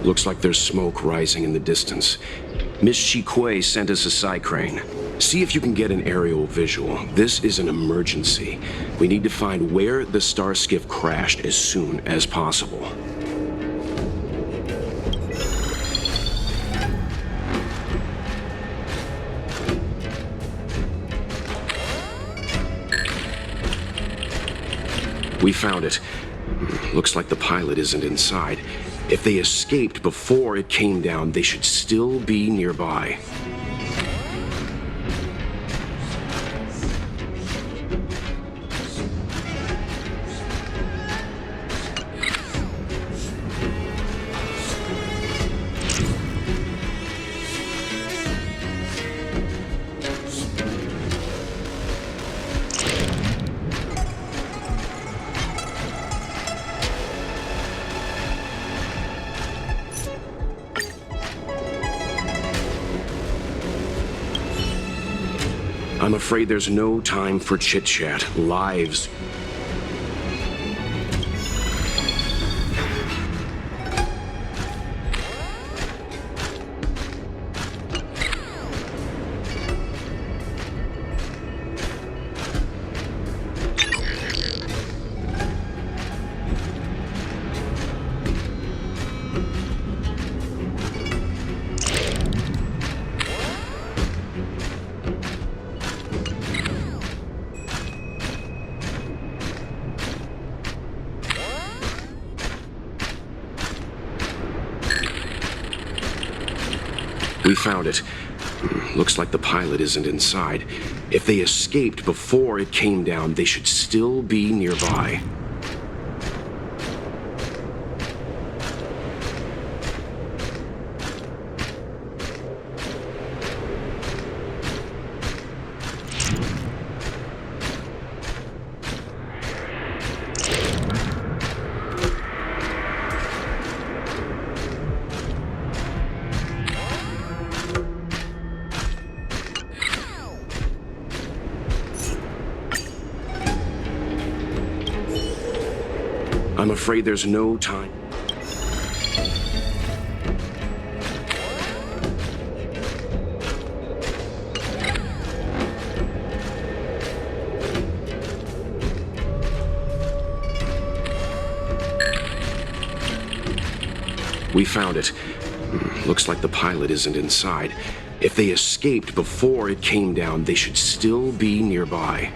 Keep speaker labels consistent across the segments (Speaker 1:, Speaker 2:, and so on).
Speaker 1: Looks like there's smoke rising in the distance. Miss Chiquet sent us a side crane. See if you can get an aerial visual. This is an emergency. We need to find where the star skiff crashed as soon as possible. We found it. Looks like the pilot isn't inside. If they escaped before it came down, they should still be nearby. I'm afraid there's no time for chit-chat. Lives. We found it. Looks like the pilot isn't inside. If they escaped before it came down, they should still be nearby. I'm afraid there's no time. We found it. Looks like the pilot isn't inside. If they escaped before it came down, they should still be nearby.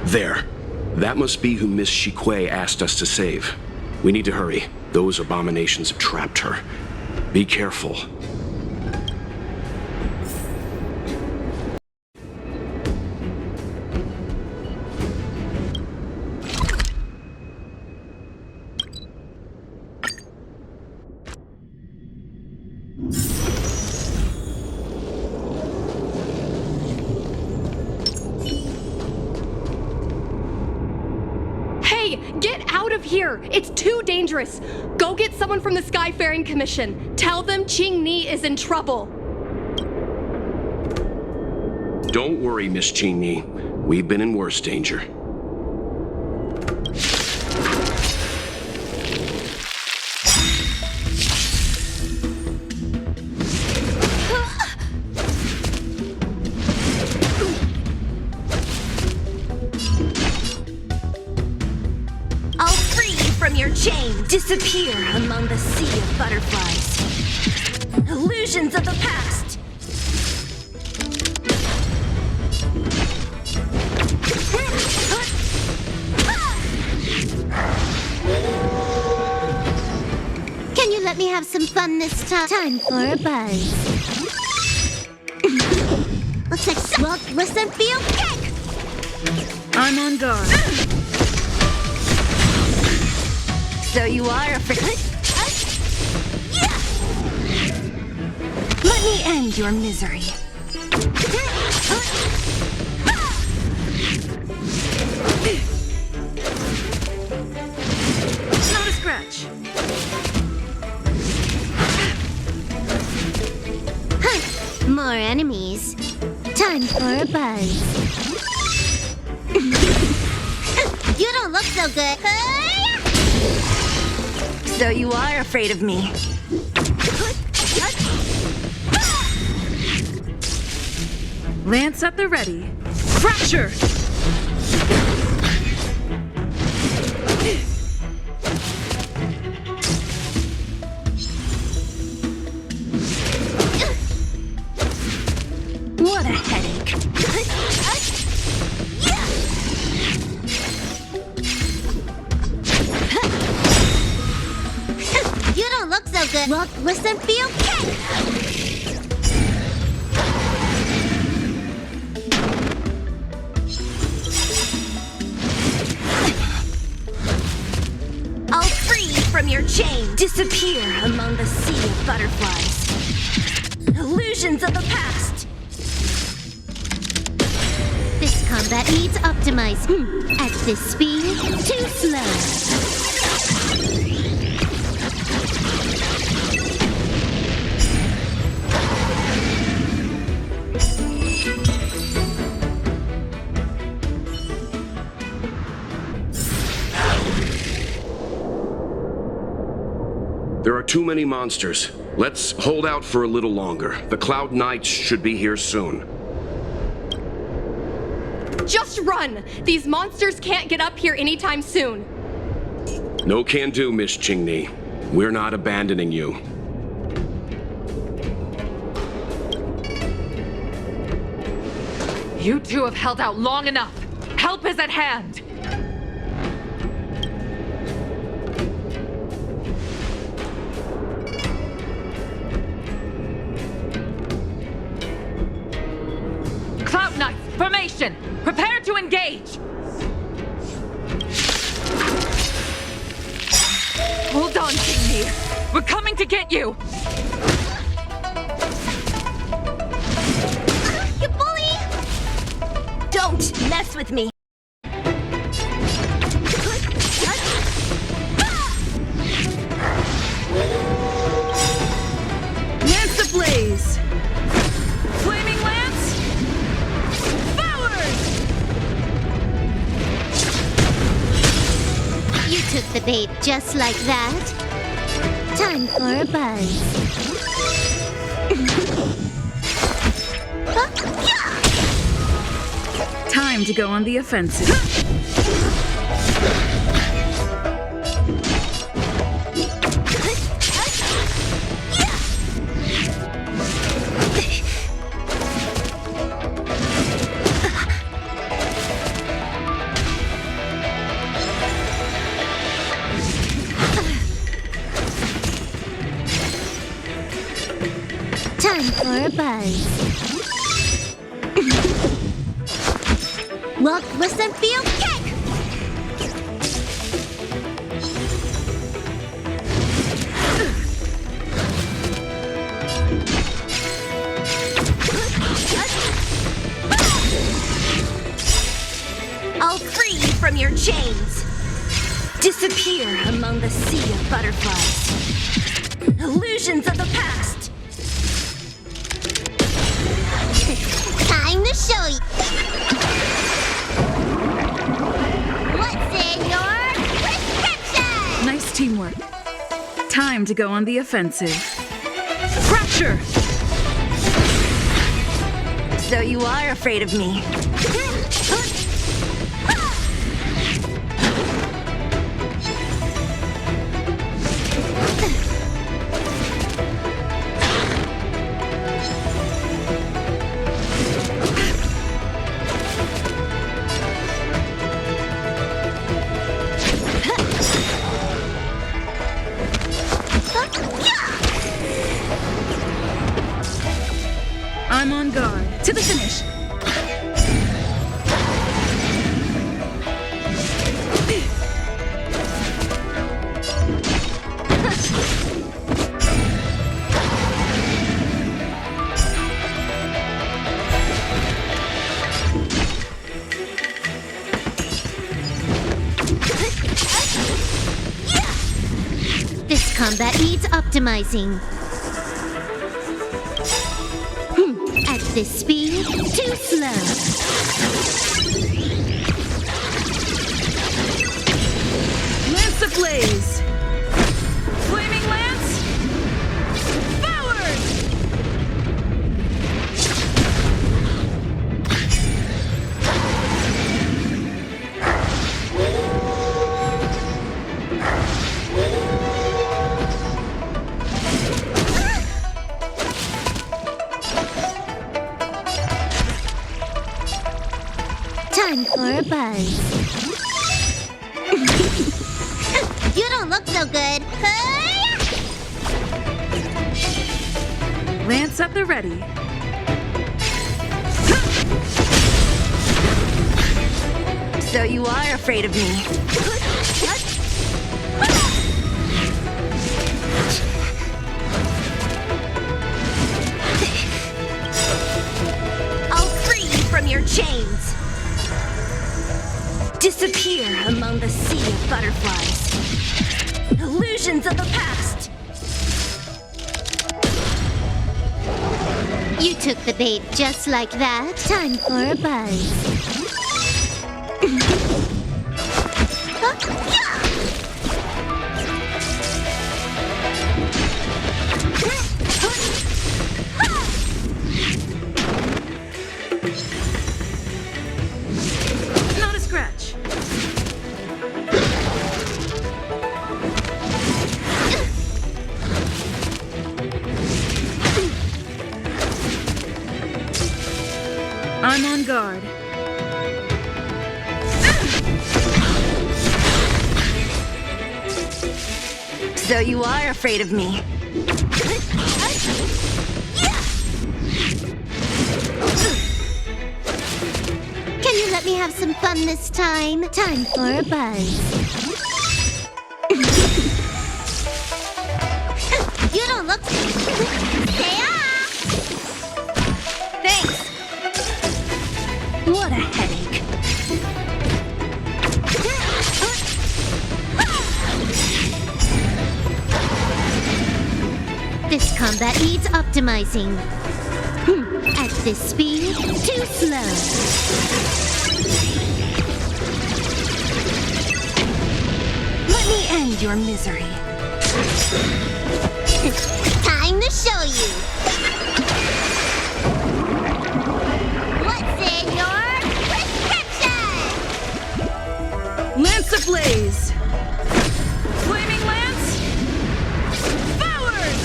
Speaker 1: There. That must be who Miss Chiquet asked us to save. We need to hurry. Those abominations have trapped her. Be careful.
Speaker 2: Get out of here! It's too dangerous! Go get someone from the Skyfaring Commission. Tell them Ching Ni is in trouble.
Speaker 1: Don't worry, Miss Ching Ni. We've been in worse danger.
Speaker 3: Disappear among the sea of butterflies. Illusions of the past.
Speaker 4: Can you let me have some fun this time? Time for a buzz.
Speaker 3: Looks like look, listen, feel, kick!
Speaker 4: I'm on guard.
Speaker 3: So you are afraid. Let me end your misery.
Speaker 4: Not a scratch.
Speaker 3: More enemies. Time for a buzz. You don't look so good. So you are afraid of me.
Speaker 4: Lance at the ready. Fracture!
Speaker 3: What a headache. You don't look so good. Look, listen, feel, kick! I'll free from your chain. Disappear among the sea of butterflies. Illusions of the past. This combat needs optimized. At this speed, too slow.
Speaker 1: There are too many monsters. Let's hold out for a little longer. The Cloud Knights should be here soon.
Speaker 2: Just run! These monsters can't get up here anytime soon.
Speaker 1: No can do, Miss Qingni. We're not abandoning you.
Speaker 5: You two have held out long enough. Help is at hand. Cloud Knights, formation! Prepare to engage! Hold on, Qingni. We're coming to get you!
Speaker 3: You bully! Don't mess with me.
Speaker 4: Lance ablaze! Flaming lance! Forward!
Speaker 3: You took the bait just like that. Time for a buzz.
Speaker 4: Time to go on the offensive.
Speaker 3: Time for a buzz. Look, listen, feel, kick! I'll free you from your chains. Disappear among the sea of butterflies. Illusions of the past. Time to show you. What's in your prescription?
Speaker 4: Nice teamwork. Time to go on the offensive. Fracture!
Speaker 3: So you are afraid of me.
Speaker 4: I'm on guard. To the finish.
Speaker 3: This combat needs optimizing. At this speed, too slow.
Speaker 4: Lance ablaze! Flaming lance! Forward!
Speaker 3: Time for a buzz. You don't look so good.
Speaker 4: Lance at the ready.
Speaker 3: So you are afraid of me. I'll free you from your chains. Disappear among the sea of butterflies. Illusions of the past. You took the bait just like that. Time for a buzz.
Speaker 4: Not a scratch. I'm on guard.
Speaker 3: So you are afraid of me. Can you let me have some fun this time? Time for a buzz. You don't look... Stay off! Thanks. What a headache. This combat needs optimizing. At this speed, too slow. Let me end your misery. Time to show you. What's in your prescription?
Speaker 4: Lance ablaze! Flaming lance! Forward!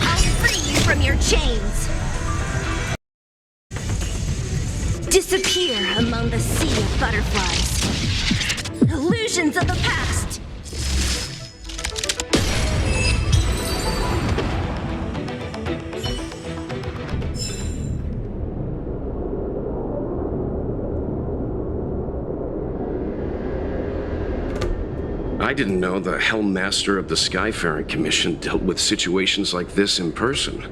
Speaker 3: I'll free you from your chains. Disappear among the sea of butterflies. Illusions of the past.
Speaker 1: I didn't know the Hellmaster of the Skyfaring Commission dealt with situations like this in person.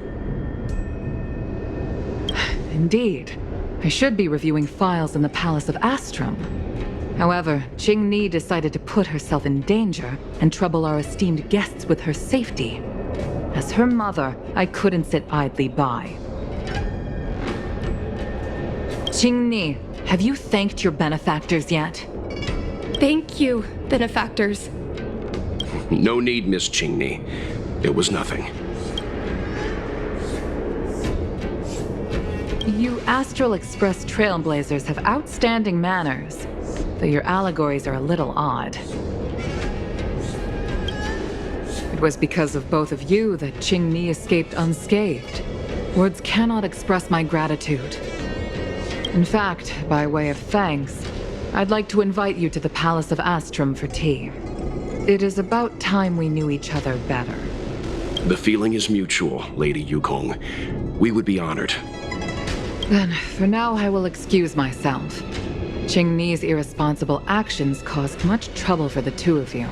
Speaker 5: Indeed. I should be reviewing files in the Palace of Astrum. However, Qing-Ni decided to put herself in danger and trouble our esteemed guests with her safety. As her mother, I couldn't sit idly by. Qing-Ni, have you thanked your benefactors yet?
Speaker 2: Thank you, benefactors.
Speaker 1: No need, Miss Qing-Ni. It was nothing.
Speaker 5: You Astral Express trailblazers have outstanding manners, though your allegories are a little odd. It was because of both of you that Qing-Ni escaped unscathed. Words cannot express my gratitude. In fact, by way of thanks, I'd like to invite you to the Palace of Astrum for tea. It is about time we knew each other better.
Speaker 1: The feeling is mutual, Lady Yukong. We would be honored.
Speaker 5: Then, for now, I will excuse myself. Qing Ni's irresponsible actions caused much trouble for the two of you.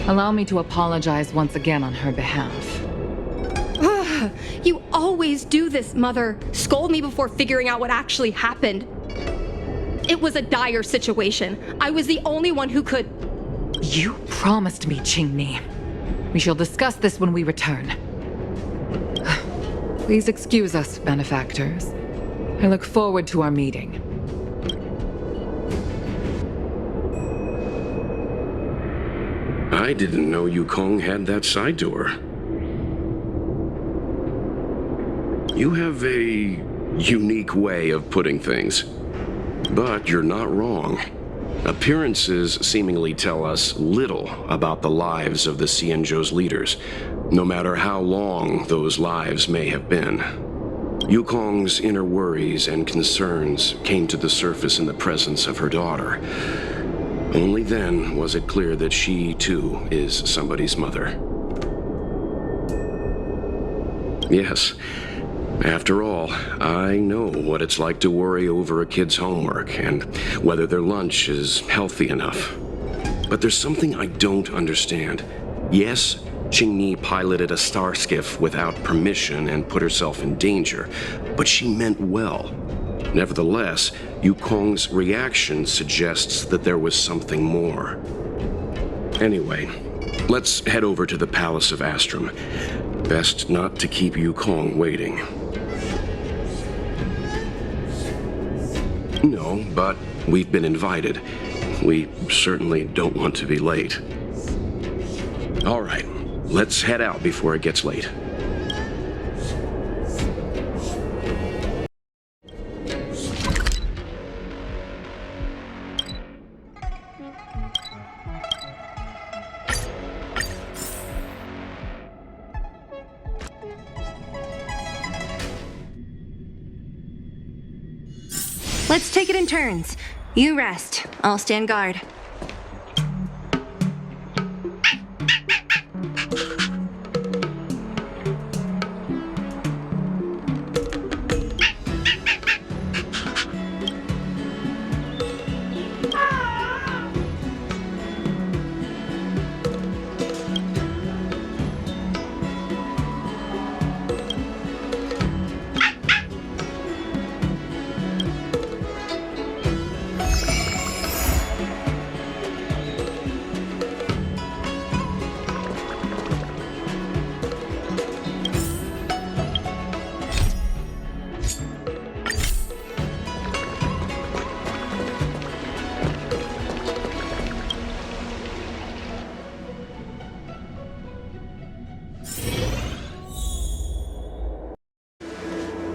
Speaker 5: Allow me to apologize once again on her behalf.
Speaker 2: You always do this, Mother. Scold me before figuring out what actually happened. It was a dire situation. I was the only one who could...
Speaker 5: You promised me, Qing Ni. We shall discuss this when we return. Please excuse us, benefactors. I look forward to our meeting.
Speaker 1: I didn't know Yukong had that side to her. You have a unique way of putting things. But you're not wrong. Appearances seemingly tell us little about the lives of the Xianzhou's leaders, no matter how long those lives may have been. Yukong's inner worries and concerns came to the surface in the presence of her daughter. Only then was it clear that she, too, is somebody's mother. Yes. After all, I know what it's like to worry over a kid's homework and whether their lunch is healthy enough. But there's something I don't understand. Yes, Qing Ni piloted a star skiff without permission and put herself in danger, but she meant well. Nevertheless, Yukong's reaction suggests that there was something more. Anyway, let's head over to the Palace of Astrum. Best not to keep Yukong waiting. No, but we've been invited. We certainly don't want to be late. All right, let's head out before it gets late.
Speaker 3: Let's take it in turns. You rest. I'll stand guard.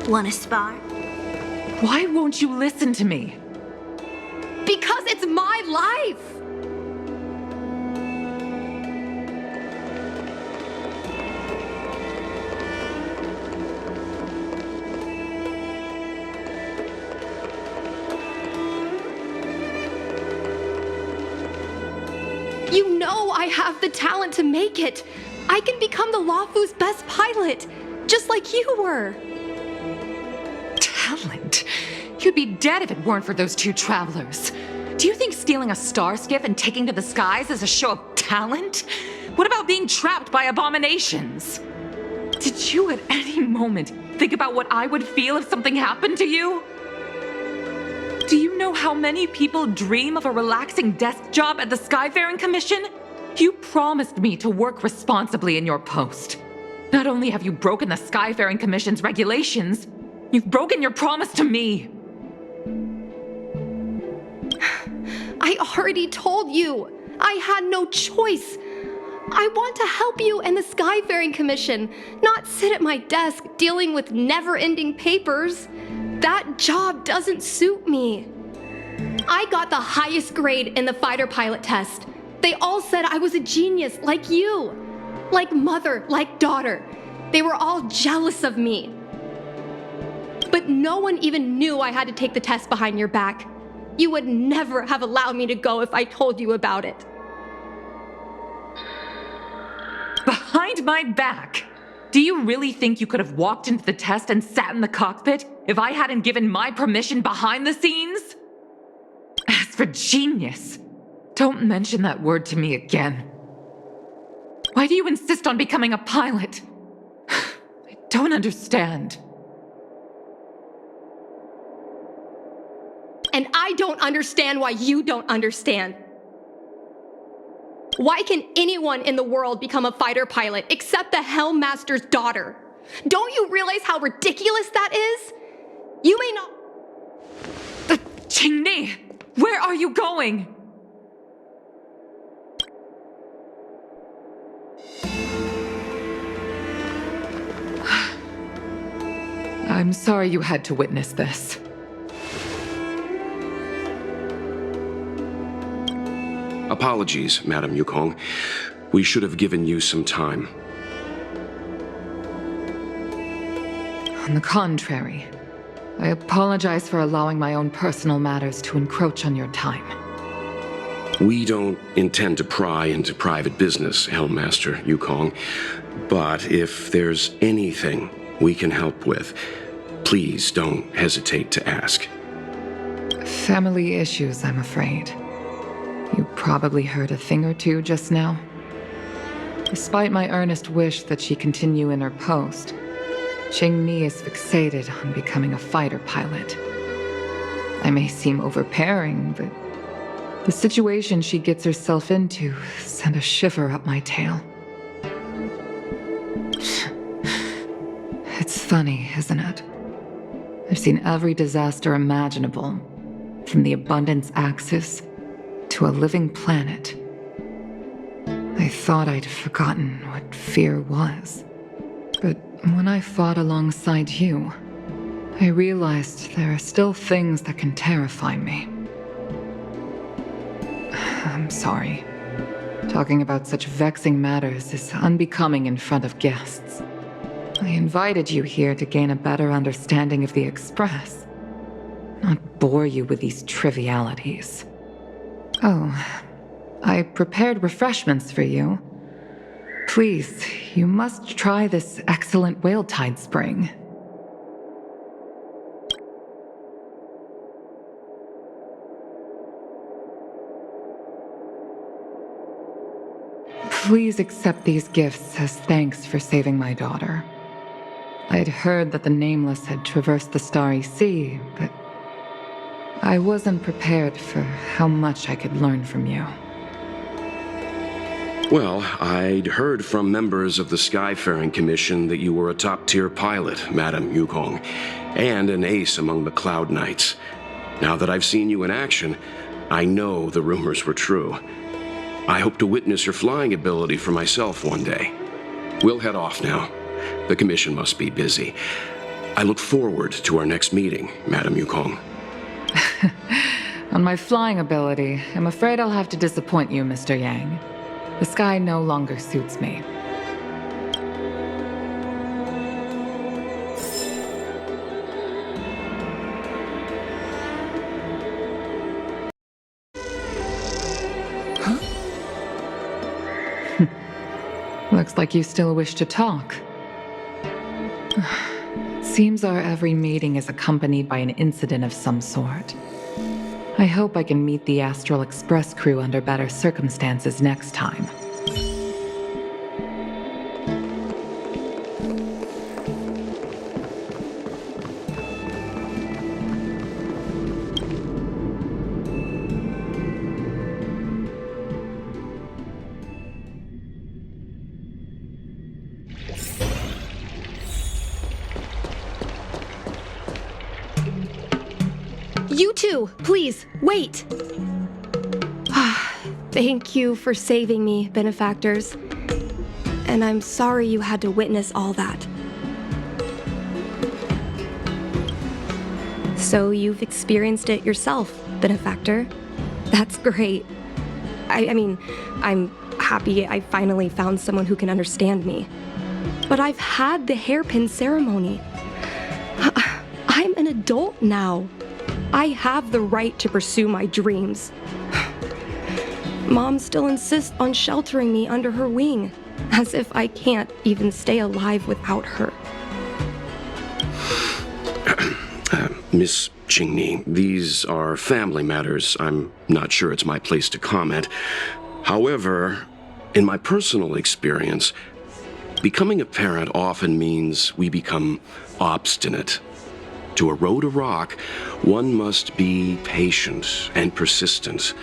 Speaker 3: Want to spar?
Speaker 5: Why won't you listen to me?
Speaker 2: Because it's my life! You know I have the talent to make it. I can become the Luofu's best pilot, just like you were.
Speaker 5: Talent? You'd be dead if it weren't for those two travelers. Do you think stealing a star skiff and taking to the skies is a show of talent? What about being trapped by abominations? Did you at any moment think about what I would feel if something happened to you? Do you know how many people dream of a relaxing desk job at the Skyfaring Commission? You promised me to work responsibly in your post. Not only have you broken the Skyfaring Commission's regulations, you've broken your promise to me.
Speaker 2: I already told you. I had no choice. I want to help you and the Skyfaring Commission, not sit at my desk dealing with never-ending papers. That job doesn't suit me. I got the highest grade in the fighter pilot test. They all said I was a genius, like you. Like mother, like daughter. They were all jealous of me. But no one even knew I had to take the test behind your back. You would never have allowed me to go if I told you about it.
Speaker 5: Behind my back? Do you really think you could have walked into the test and sat in the cockpit if I hadn't given my permission behind the scenes? As for genius, don't mention that word to me again. Why do you insist on becoming a pilot? I don't understand.
Speaker 2: And I don't understand why you don't understand. Why can anyone in the world become a fighter pilot except the Helmmaster's daughter? Don't you realize how ridiculous that is? You may not...
Speaker 5: Qingni, where are you going? I'm sorry you had to witness this.
Speaker 1: Apologies, Madam Yukong. We should have given you some time.
Speaker 5: On the contrary, I apologize for allowing my own personal matters to encroach on your time.
Speaker 1: We don't intend to pry into private business, Helmmaster Yukong. But if there's anything we can help with, please don't hesitate to ask.
Speaker 5: Family issues, I'm afraid. You probably heard a thing or two just now. Despite my earnest wish that she continue in her post, Qingni is fixated on becoming a fighter pilot. I may seem overbearing, but the situation she gets herself into sent a shiver up my tail. It's funny, isn't it? I've seen every disaster imaginable, from the abundance axis to a living planet. I thought I'd forgotten what fear was. But when I fought alongside you, I realized there are still things that can terrify me. I'm sorry. Talking about such vexing matters is unbecoming in front of guests. I invited you here to gain a better understanding of the Express, not bore you with these trivialities. Oh, I prepared refreshments for you. Please, you must try this excellent whale tide spring. Please accept these gifts as thanks for saving my daughter. I'd heard that the Nameless had traversed the Starry Sea, but I wasn't prepared for how much I could learn from you.
Speaker 1: Well, I'd heard from members of the Skyfaring Commission that you were a top-tier pilot, Madam Yukong, and an ace among the Cloud Knights. Now that I've seen you in action, I know the rumors were true. I hope to witness your flying ability for myself one day. We'll head off now. The Commission must be busy. I look forward to our next meeting, Madam Yukong.
Speaker 5: On my flying ability, I'm afraid I'll have to disappoint you, Mr. Yang. The sky no longer suits me. Huh? Looks like you still wish to talk. Seems our every meeting is accompanied by an incident of some sort. I hope I can meet the Astral Express crew under better circumstances next time.
Speaker 2: You two, please, wait! Thank you for saving me, benefactors. And I'm sorry you had to witness all that. So you've experienced it yourself, benefactor. That's great. I mean, I'm happy I finally found someone who can understand me. But I've had the hairpin ceremony. I'm an adult now. I have the right to pursue my dreams. Mom still insists on sheltering me under her wing. as if I can't even stay alive without her.
Speaker 1: Miss Qingni, these are family matters. I'm not sure it's my place to comment. However, in my personal experience, becoming a parent often means we become obstinate. To erode a rock, one must be patient and persistent,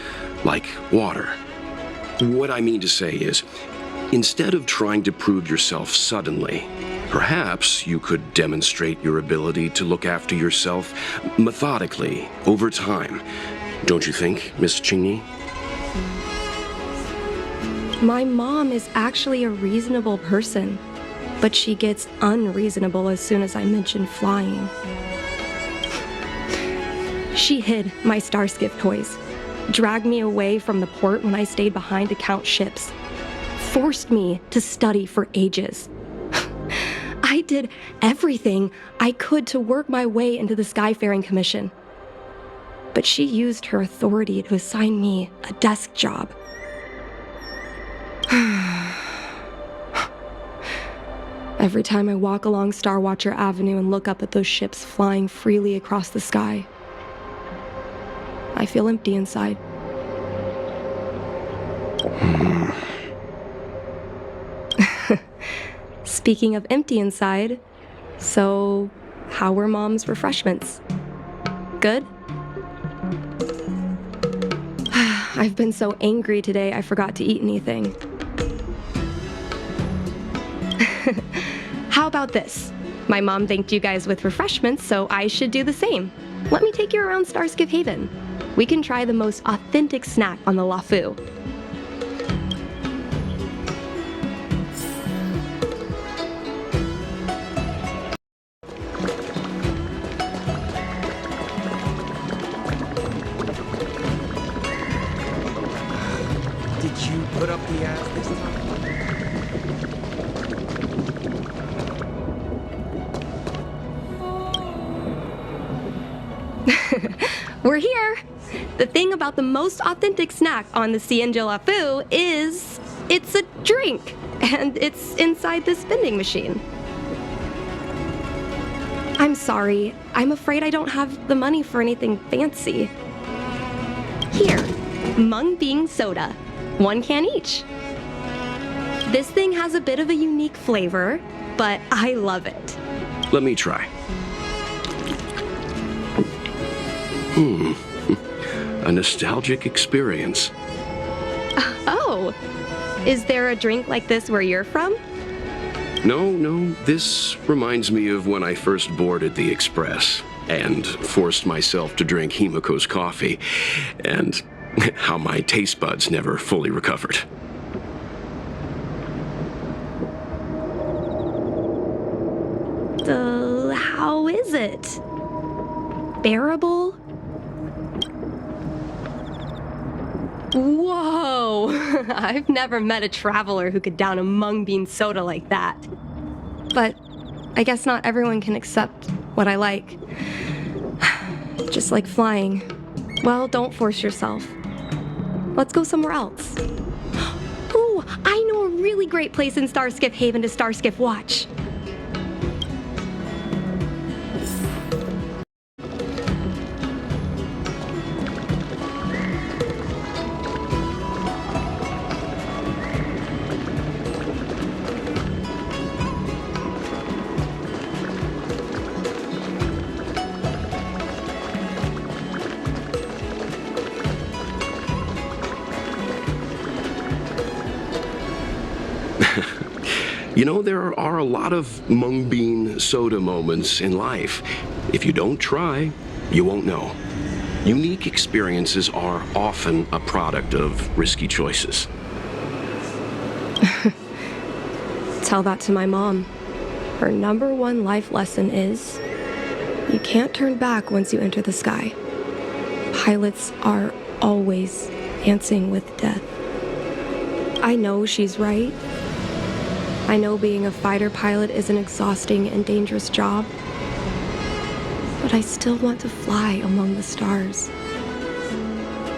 Speaker 1: like water. What I mean to say is, instead of trying to prove yourself suddenly, perhaps you could demonstrate your ability to look after yourself methodically over time. Don't you think, Miss Qingni?
Speaker 2: My mom is actually a reasonable person, but she gets unreasonable as soon as I mention flying. She hid my Starskiff toys, dragged me away from the port when I stayed behind to count ships, forced me to study for ages. I did everything I could to work my way into the Skyfaring Commission. But she used her authority to assign me a desk job. Every time I walk along Star Watcher Avenue and look up at those ships flying freely across the sky, I feel empty inside. Speaking of empty inside, so how were Mom's refreshments? Good? I've been so angry today I forgot to eat anything. How about this? My mom thanked you guys with refreshments, so I should do the same. Let me take you around Starskiff Haven. We can try the most authentic snack on the LaFu.
Speaker 6: Did you put up the ads this time?
Speaker 2: We're here! The thing about the most authentic snack on the Cienjo LaFu is it's a drink, and it's inside this vending machine. I'm sorry. I'm afraid I don't have the money for anything fancy. Here, Mung Bean Soda. 1 can each. This thing has a bit of a unique flavor, but I love it.
Speaker 1: Let me try. A nostalgic experience.
Speaker 2: Oh, is there a drink like this where you're from?
Speaker 1: No, this reminds me of when I first boarded the Express and forced myself to drink Himiko's coffee, and how my taste buds never fully recovered.
Speaker 2: How is it? Bearable? Whoa! I've never met a traveler who could down a mung bean soda like that. But I guess not everyone can accept what I like. Just like flying. Well, don't force yourself. Let's go somewhere else. Ooh, I know a really great place in Starskiff Haven to Starskiff watch.
Speaker 1: You know, there are a lot of mung bean soda moments in life. If you don't try, you won't know. Unique experiences are often a product of risky choices.
Speaker 2: Tell that to my mom. Her #1 life lesson is, you can't turn back once you enter the sky. Pilots are always dancing with death. I know she's right. I know being a fighter pilot is an exhausting and dangerous job, but I still want to fly among the stars,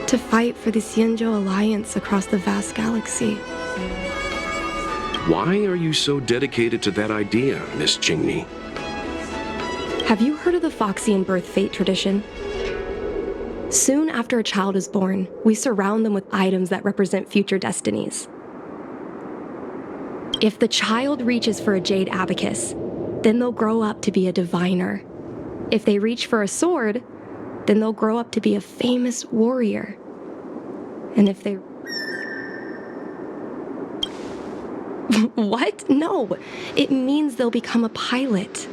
Speaker 2: to fight for the Cienjo Alliance across the vast galaxy.
Speaker 1: Why are you so dedicated to that idea, Miss Chingni?
Speaker 2: Have you heard of the Foxian birth fate tradition? Soon after a child is born, we surround them with items that represent future destinies. If the child reaches for a jade abacus, then they'll grow up to be a diviner. If they reach for a sword, then they'll grow up to be a famous warrior. And if they... What? No, it means they'll become a pilot.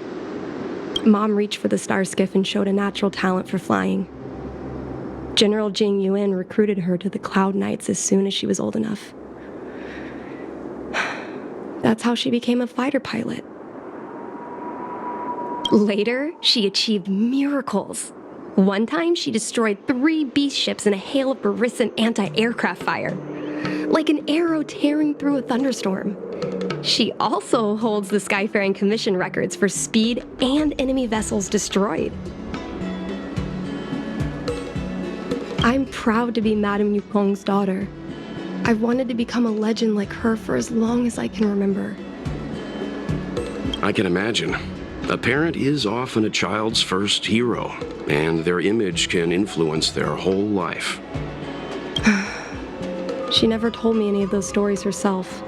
Speaker 2: Mom reached for the star skiff and showed a natural talent for flying. General Jing Yuan recruited her to the Cloud Knights as soon as she was old enough. That's how she became a fighter pilot. Later, she achieved miracles. One time, she destroyed 3 beast ships in a hail of Barissan anti-aircraft fire, like an arrow tearing through a thunderstorm. She also holds the Skyfaring Commission records for speed and enemy vessels destroyed. I'm proud to be Madame Yukong's daughter. I've wanted to become a legend like her for as long as I can remember.
Speaker 1: I can imagine. A parent is often a child's first hero, and their image can influence their whole life.
Speaker 2: She never told me any of those stories herself.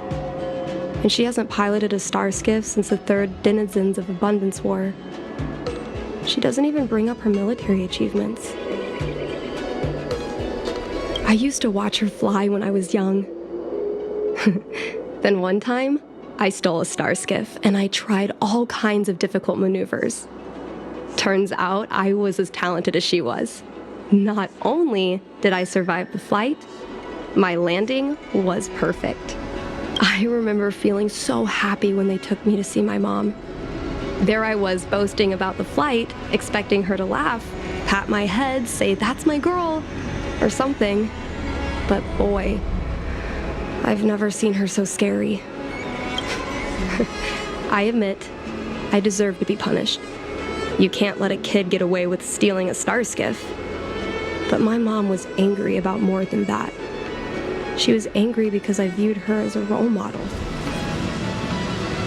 Speaker 2: And she hasn't piloted a star skiff since the 3rd Denizens of Abundance War. She doesn't even bring up her military achievements. I used to watch her fly when I was young. Then one time, I stole a star skiff and I tried all kinds of difficult maneuvers. Turns out I was as talented as she was. Not only did I survive the flight, my landing was perfect. I remember feeling so happy when they took me to see my mom. There I was boasting about the flight, expecting her to laugh, pat my head, say, "That's my girl," or something. But boy, I've never seen her so scary. I admit, I deserve to be punished. You can't let a kid get away with stealing a star skiff. But my mom was angry about more than that. She was angry because I viewed her as a role model.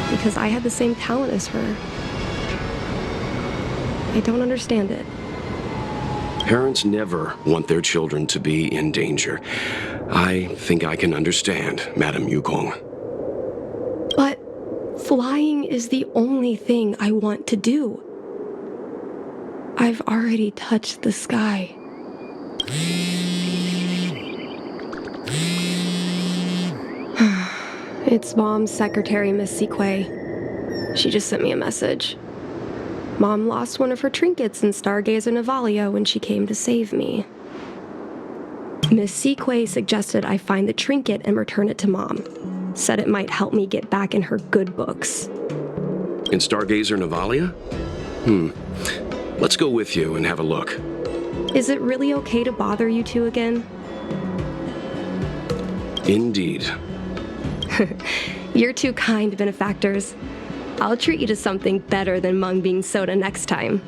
Speaker 2: Because I had the same talent as her. I don't understand it.
Speaker 1: Parents never want their children to be in danger. I think I can understand, Madame Yukong.
Speaker 2: But flying is the only thing I want to do. I've already touched the sky. It's Mom's secretary, Miss Siquei. She just sent me a message. Mom lost one of her trinkets in Stargazer Navalia when she came to save me. Miss Siquei suggested I find the trinket and return it to Mom. Said it might help me get back in her good books.
Speaker 1: In Stargazer Navalia? Let's go with you and have a look.
Speaker 2: Is it really okay to bother you two again?
Speaker 1: Indeed.
Speaker 2: You're two kind benefactors. I'll treat you to something better than mung bean soda next time.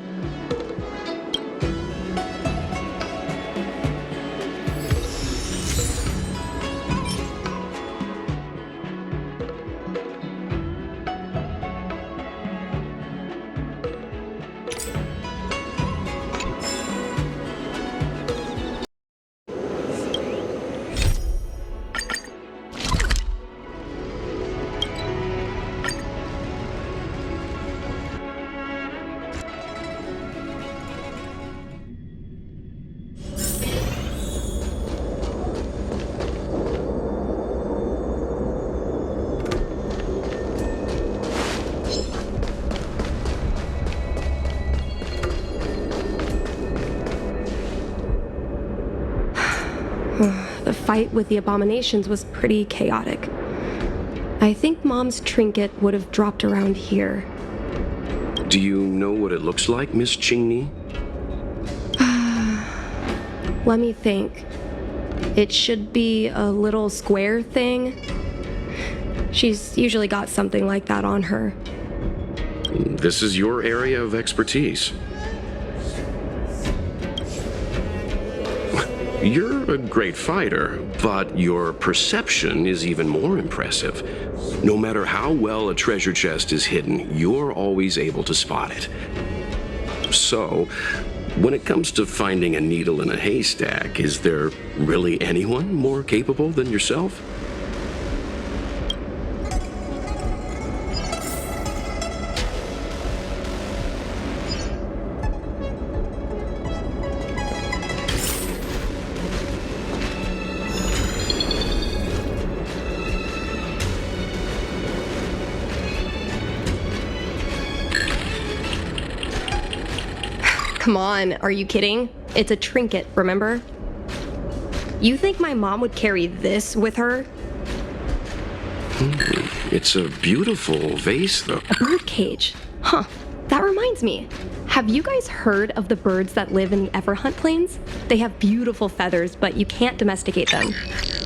Speaker 2: The fight with the abominations was pretty chaotic. I think Mom's trinket would have dropped around here.
Speaker 1: Do you know what it looks like, Miss Chingni?
Speaker 2: Let me think. It should be a little square thing. She's usually got something like that on her.
Speaker 1: This is your area of expertise. You're a great fighter, but your perception is even more impressive. No matter how well a treasure chest is hidden, you're always able to spot it. So, when it comes to finding a needle in a haystack, is there really anyone more capable than yourself?
Speaker 2: Come on, are you kidding? It's a trinket, remember? You think my mom would carry this with her?
Speaker 1: It's a beautiful vase, though.
Speaker 2: A bird cage. Huh. That reminds me. Have you guys heard of the birds that live in the Everhunt Plains? They have beautiful feathers, but you can't domesticate them.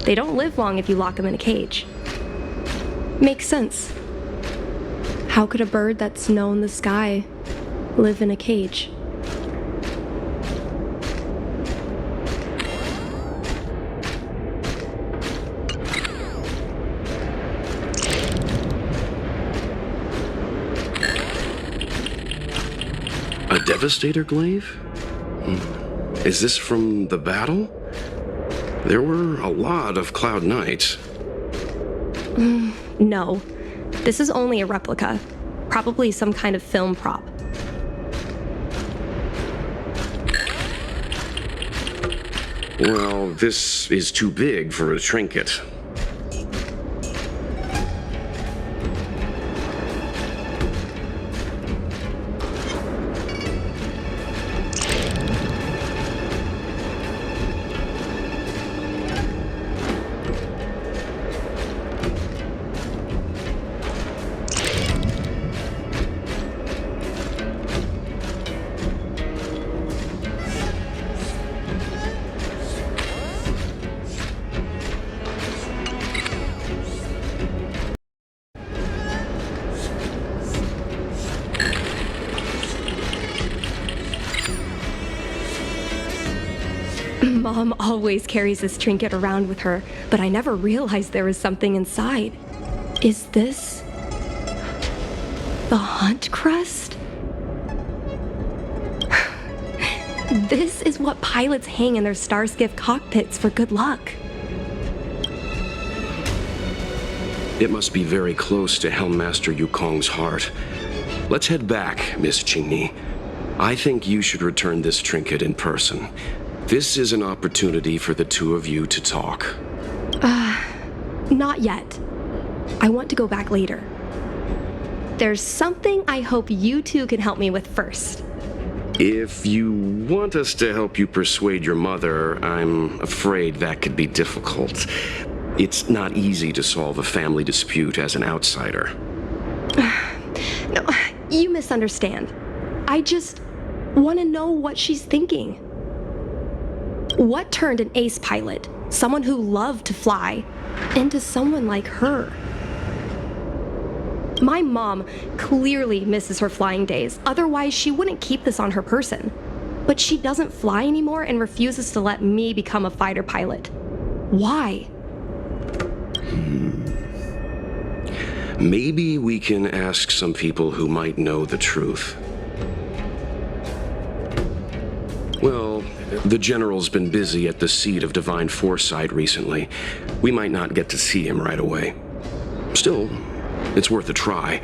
Speaker 2: They don't live long if you lock them in a cage. Makes sense. How could a bird that's known in the sky live in a cage?
Speaker 1: A Devastator glaive? Is this from the battle? There were a lot of Cloud Knights.
Speaker 2: No. This is only a replica. Probably some kind of film prop.
Speaker 1: Well, this is too big for a trinket.
Speaker 2: Mom always carries this trinket around with her, but I never realized there was something inside. Is this the Hunt Crest? This is what pilots hang in their Starskiff cockpits for good luck.
Speaker 1: It must be very close to Helmmaster Yukong's heart. Let's head back, Miss Qingni. I think you should return this trinket in person. This is an opportunity for the two of you to talk.
Speaker 2: Not yet. I want to go back later. There's something I hope you two can help me with first.
Speaker 1: If you want us to help you persuade your mother, I'm afraid that could be difficult. It's not easy to solve a family dispute as an outsider.
Speaker 2: No, you misunderstand. I just want to know what she's thinking. What turned an ace pilot, someone who loved to fly, into someone like her? My mom clearly misses her flying days, otherwise she wouldn't keep this on her person. But she doesn't fly anymore and refuses to let me become a fighter pilot. Why?
Speaker 1: Maybe we can ask some people who might know the truth. Well, the General's been busy at the seat of Divine Foresight recently. We might not get to see him right away. Still, it's worth a try.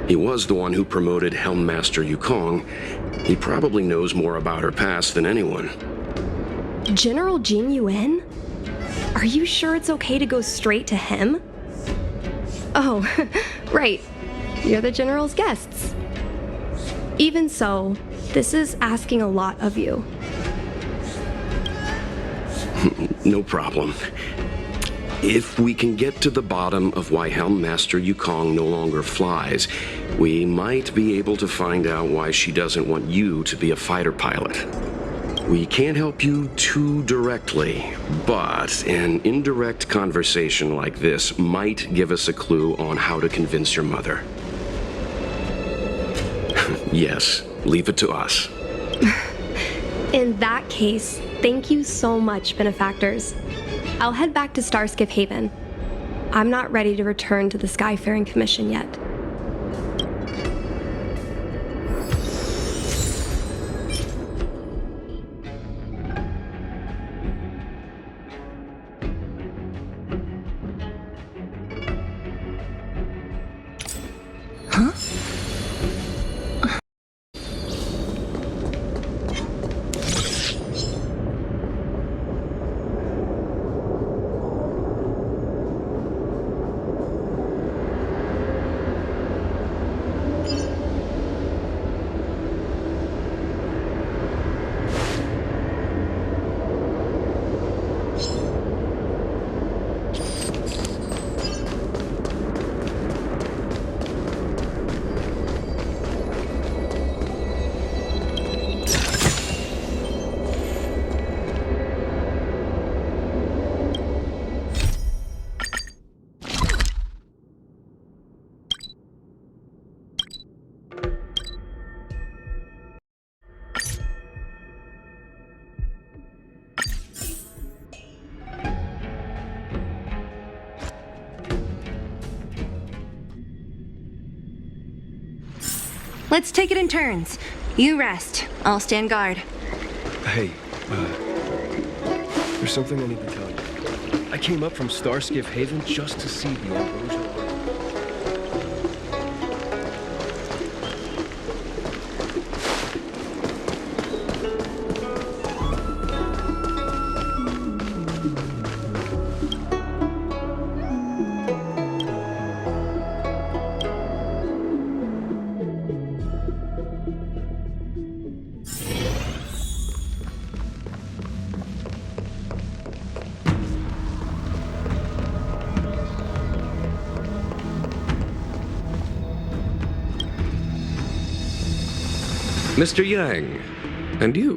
Speaker 1: He was the one who promoted Helmmaster Yukong. He probably knows more about her past than anyone.
Speaker 2: General Jing Yuan? Are you sure it's okay to go straight to him? Oh, right. You're the General's guests. Even so, this is asking a lot of you.
Speaker 1: No problem. If we can get to the bottom of why Helmmaster Yukong no longer flies, we might be able to find out why she doesn't want you to be a fighter pilot. We can't help you too directly, but an indirect conversation like this might give us a clue on how to convince your mother. Yes, leave it to us.
Speaker 2: In that case, thank you so much, benefactors. I'll head back to Starskiff Haven. I'm not ready to return to the Skyfaring Commission yet.
Speaker 3: Let's take it in turns. You rest. I'll stand guard.
Speaker 6: Hey, there's something I need to tell you. I came up from Starskiff Haven just to see the Ambrosia.
Speaker 7: Mr. Yang, and you?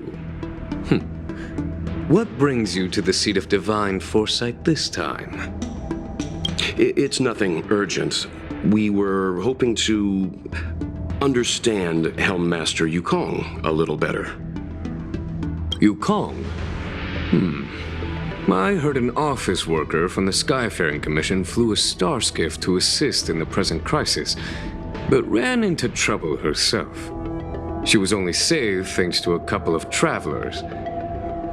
Speaker 7: What brings you to the seat of divine foresight this time?
Speaker 1: It's nothing urgent. We were hoping to understand Helmmaster Yukong a little better.
Speaker 7: Yukong? I heard an office worker from the Skyfaring Commission flew a starskiff to assist in the present crisis, but ran into trouble herself. She was only saved thanks to a couple of travelers.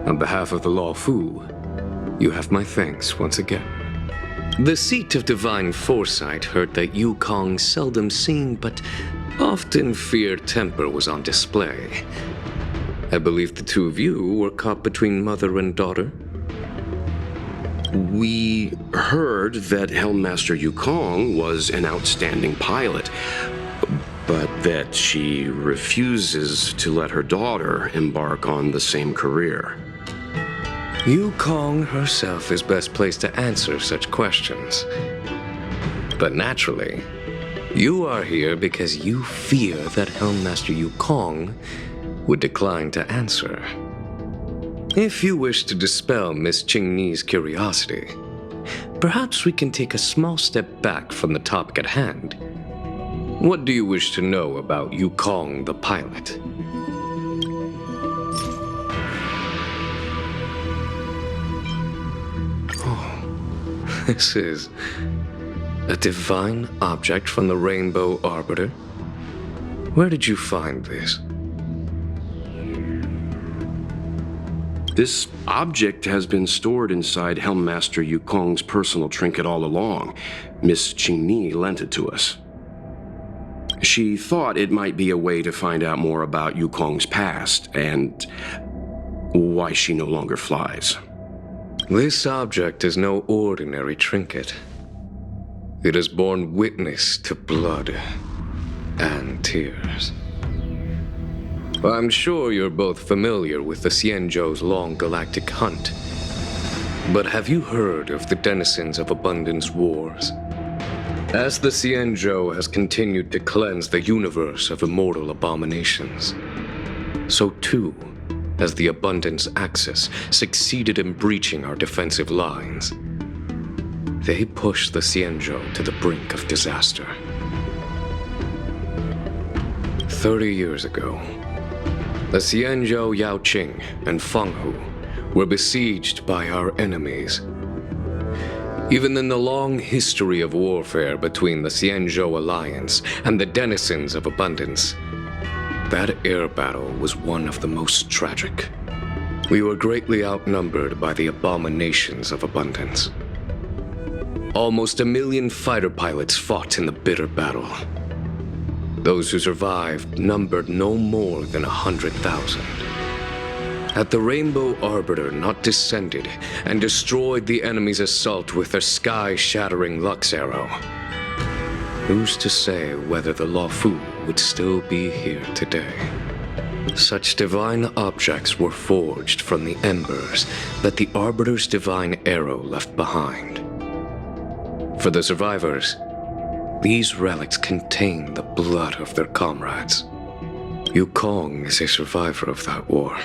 Speaker 7: On behalf of the Law Fu, you have my thanks once again. The seat of divine foresight heard that Yukong's seldom seen but often feared temper was on display. I believe the two of you were caught between mother and daughter.
Speaker 1: We heard that Helmmaster Yukong was an outstanding pilot, but that she refuses to let her daughter embark on the same career.
Speaker 7: Yukong herself is best placed to answer such questions. But naturally, you are here because you fear that Helmmaster Yukong would decline to answer. If you wish to dispel Miss Qingni's curiosity, perhaps we can take a small step back from the topic at hand. What do you wish to know about Yukong the pilot? Oh, this is a divine object from the Rainbow Arbiter. Where did you find this?
Speaker 1: This object has been stored inside Helmmaster Yukong's personal trinket all along. Miss Qingni lent it to us. She thought it might be a way to find out more about Yukong's past and why she no longer flies.
Speaker 7: This object is no ordinary trinket. It has borne witness to blood and tears. I'm sure you're both familiar with the Xianzhou's long galactic hunt. But have you heard of the denizens of Abundance Wars? As the Xianzhou has continued to cleanse the universe of immortal abominations, so too has the Abundance Axis succeeded in breaching our defensive lines. They pushed the Xianzhou to the brink of disaster. 30 years ago, the Xianzhou Yaoqing and Fenghu were besieged by our enemies. Even in the long history of warfare between the Xianzhou Alliance and the denizens of Abundance, that air battle was one of the most tragic. We were greatly outnumbered by the abominations of Abundance. Almost 1 million fighter pilots fought in the bitter battle. Those who survived numbered no more than 100,000. Had the Rainbow Arbiter not descended and destroyed the enemy's assault with their sky-shattering Lux Arrow, who's to say whether the Luofu would still be here today? Such divine objects were forged from the embers that the Arbiter's divine arrow left behind. For the survivors, these relics contain the blood of their comrades. Yukong is a survivor of that war.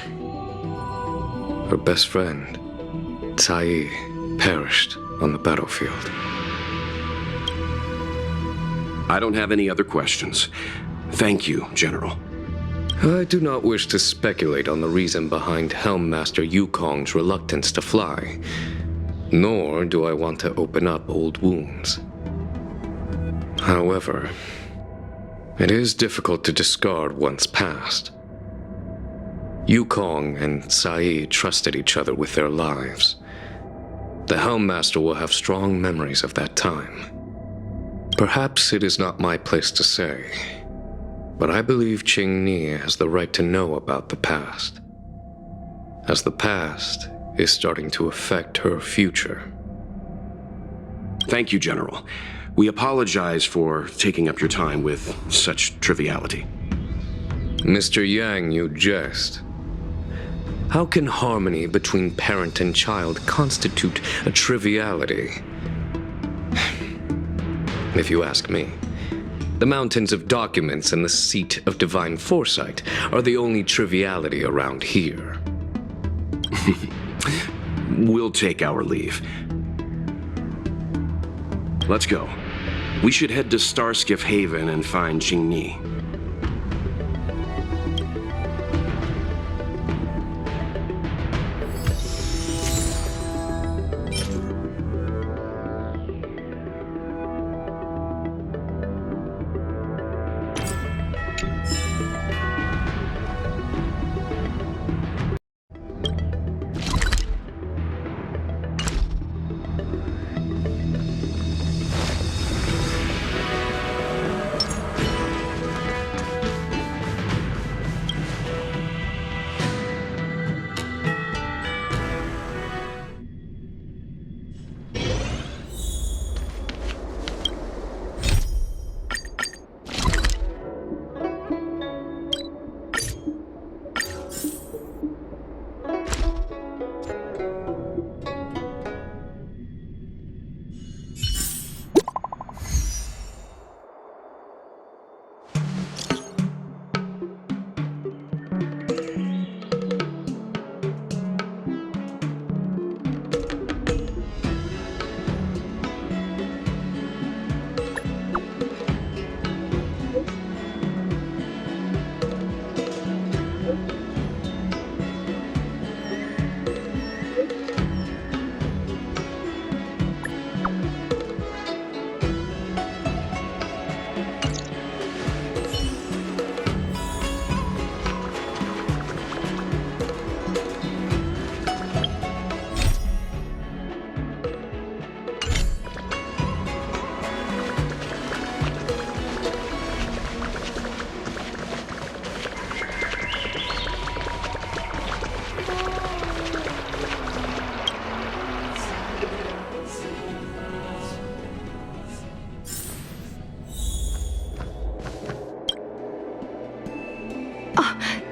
Speaker 7: Her best friend, Cai, perished on the battlefield.
Speaker 1: I don't have any other questions. Thank you, General.
Speaker 7: I do not wish to speculate on the reason behind Helmmaster Yukong's reluctance to fly, nor do I want to open up old wounds. However, it is difficult to discard one's past. Yukong and Cai trusted each other with their lives. The Helmmaster will have strong memories of that time. Perhaps it is not my place to say, but I believe Qingni has the right to know about the past, as the past is starting to affect her future.
Speaker 1: Thank you, General. We apologize for taking up your time with such triviality.
Speaker 7: Mr. Yang, you jest. How can harmony between parent and child constitute a triviality? If you ask me, the mountains of documents and the seat of divine foresight are the only triviality around here.
Speaker 1: We'll take our leave. Let's go. We should head to Starskiff Haven and find Qingni.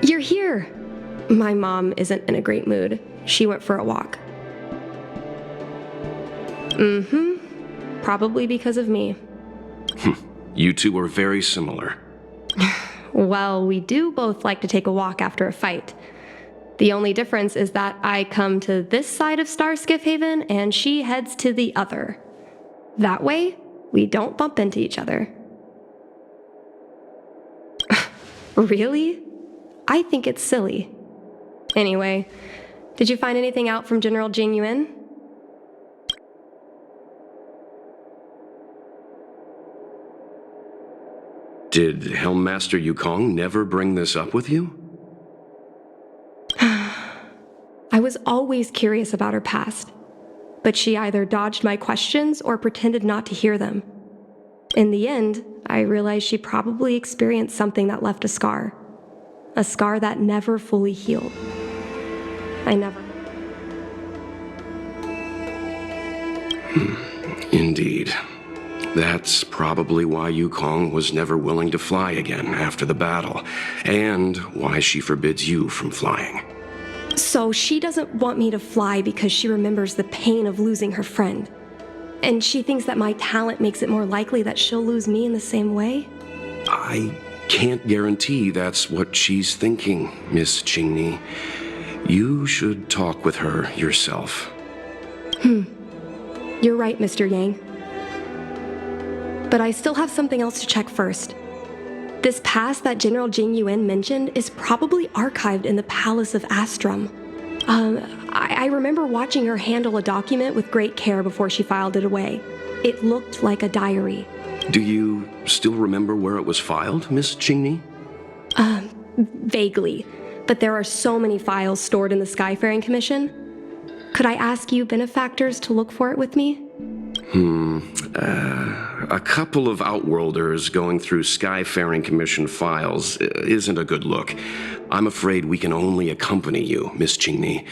Speaker 2: You're here! My mom isn't in a great mood. She went for a walk. Probably because of me.
Speaker 1: You two are very similar.
Speaker 2: Well, we do both like to take a walk after a fight. The only difference is that I come to this side of Starskiff Haven and she heads to the other. That way, we don't bump into each other. Really? I think it's silly. Anyway, did you find anything out from General Jing Yuan?
Speaker 1: Did Helmmaster Yukong never bring this up with you?
Speaker 2: I was always curious about her past, but she either dodged my questions or pretended not to hear them. In the end, I realized she probably experienced something that left a scar that never fully healed.
Speaker 1: Indeed. That's probably why Yukong was never willing to fly again after the battle, and why she forbids you from flying.
Speaker 2: So she doesn't want me to fly because she remembers the pain of losing her friend. And she thinks that my talent makes it more likely that she'll lose me in the same way?
Speaker 1: I can't guarantee that's what she's thinking, Miss Qingni. You should talk with her yourself.
Speaker 2: You're right, Mr. Yang. But I still have something else to check first. This pass that General Jing Yuan mentioned is probably archived in the Palace of Astrum. I remember watching her handle a document with great care before she filed it away. It looked like a diary.
Speaker 1: Do you still remember where it was filed, Miss Qingni?
Speaker 2: Vaguely, but there are so many files stored in the Skyfaring Commission. Could I ask you benefactors to look for it with me?
Speaker 1: A couple of Outworlders going through Skyfaring Commission files isn't a good look. I'm afraid we can only accompany you, Miss Qingni.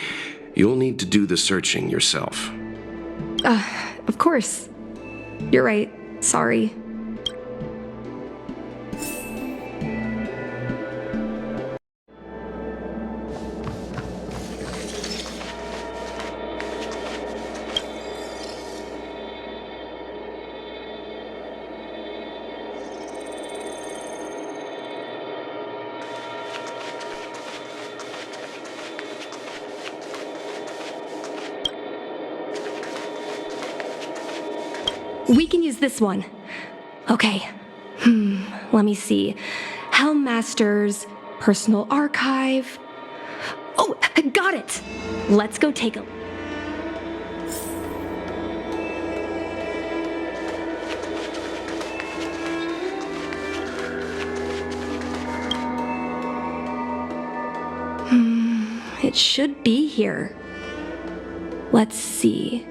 Speaker 1: You'll need to do the searching yourself.
Speaker 2: Of course. You're right. Sorry. We can use this one. Okay. Let me see. Helmmaster's personal archive. Oh, got it! Let's go take a look. It should be here. Let's see.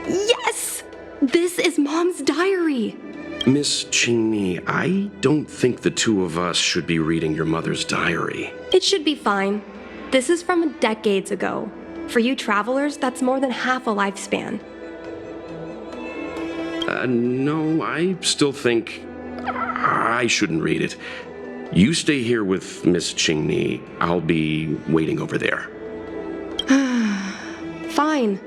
Speaker 2: Yes! This is Mom's diary!
Speaker 1: Miss Qingni, I don't think the two of us should be reading your mother's diary.
Speaker 2: It should be fine. This is from decades ago. For you travelers, that's more than half a lifespan.
Speaker 1: No, I still think I shouldn't read it. You stay here with Miss Qingni. I'll be waiting over there.
Speaker 2: Fine.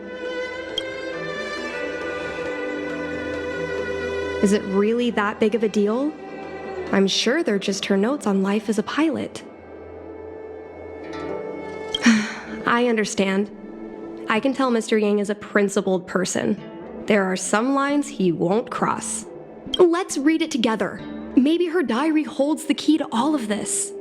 Speaker 2: Is it really that big of a deal? I'm sure they're just her notes on life as a pilot. I understand. I can tell Mr. Yang is a principled person. There are some lines he won't cross. Let's read it together. Maybe her diary holds the key to all of this.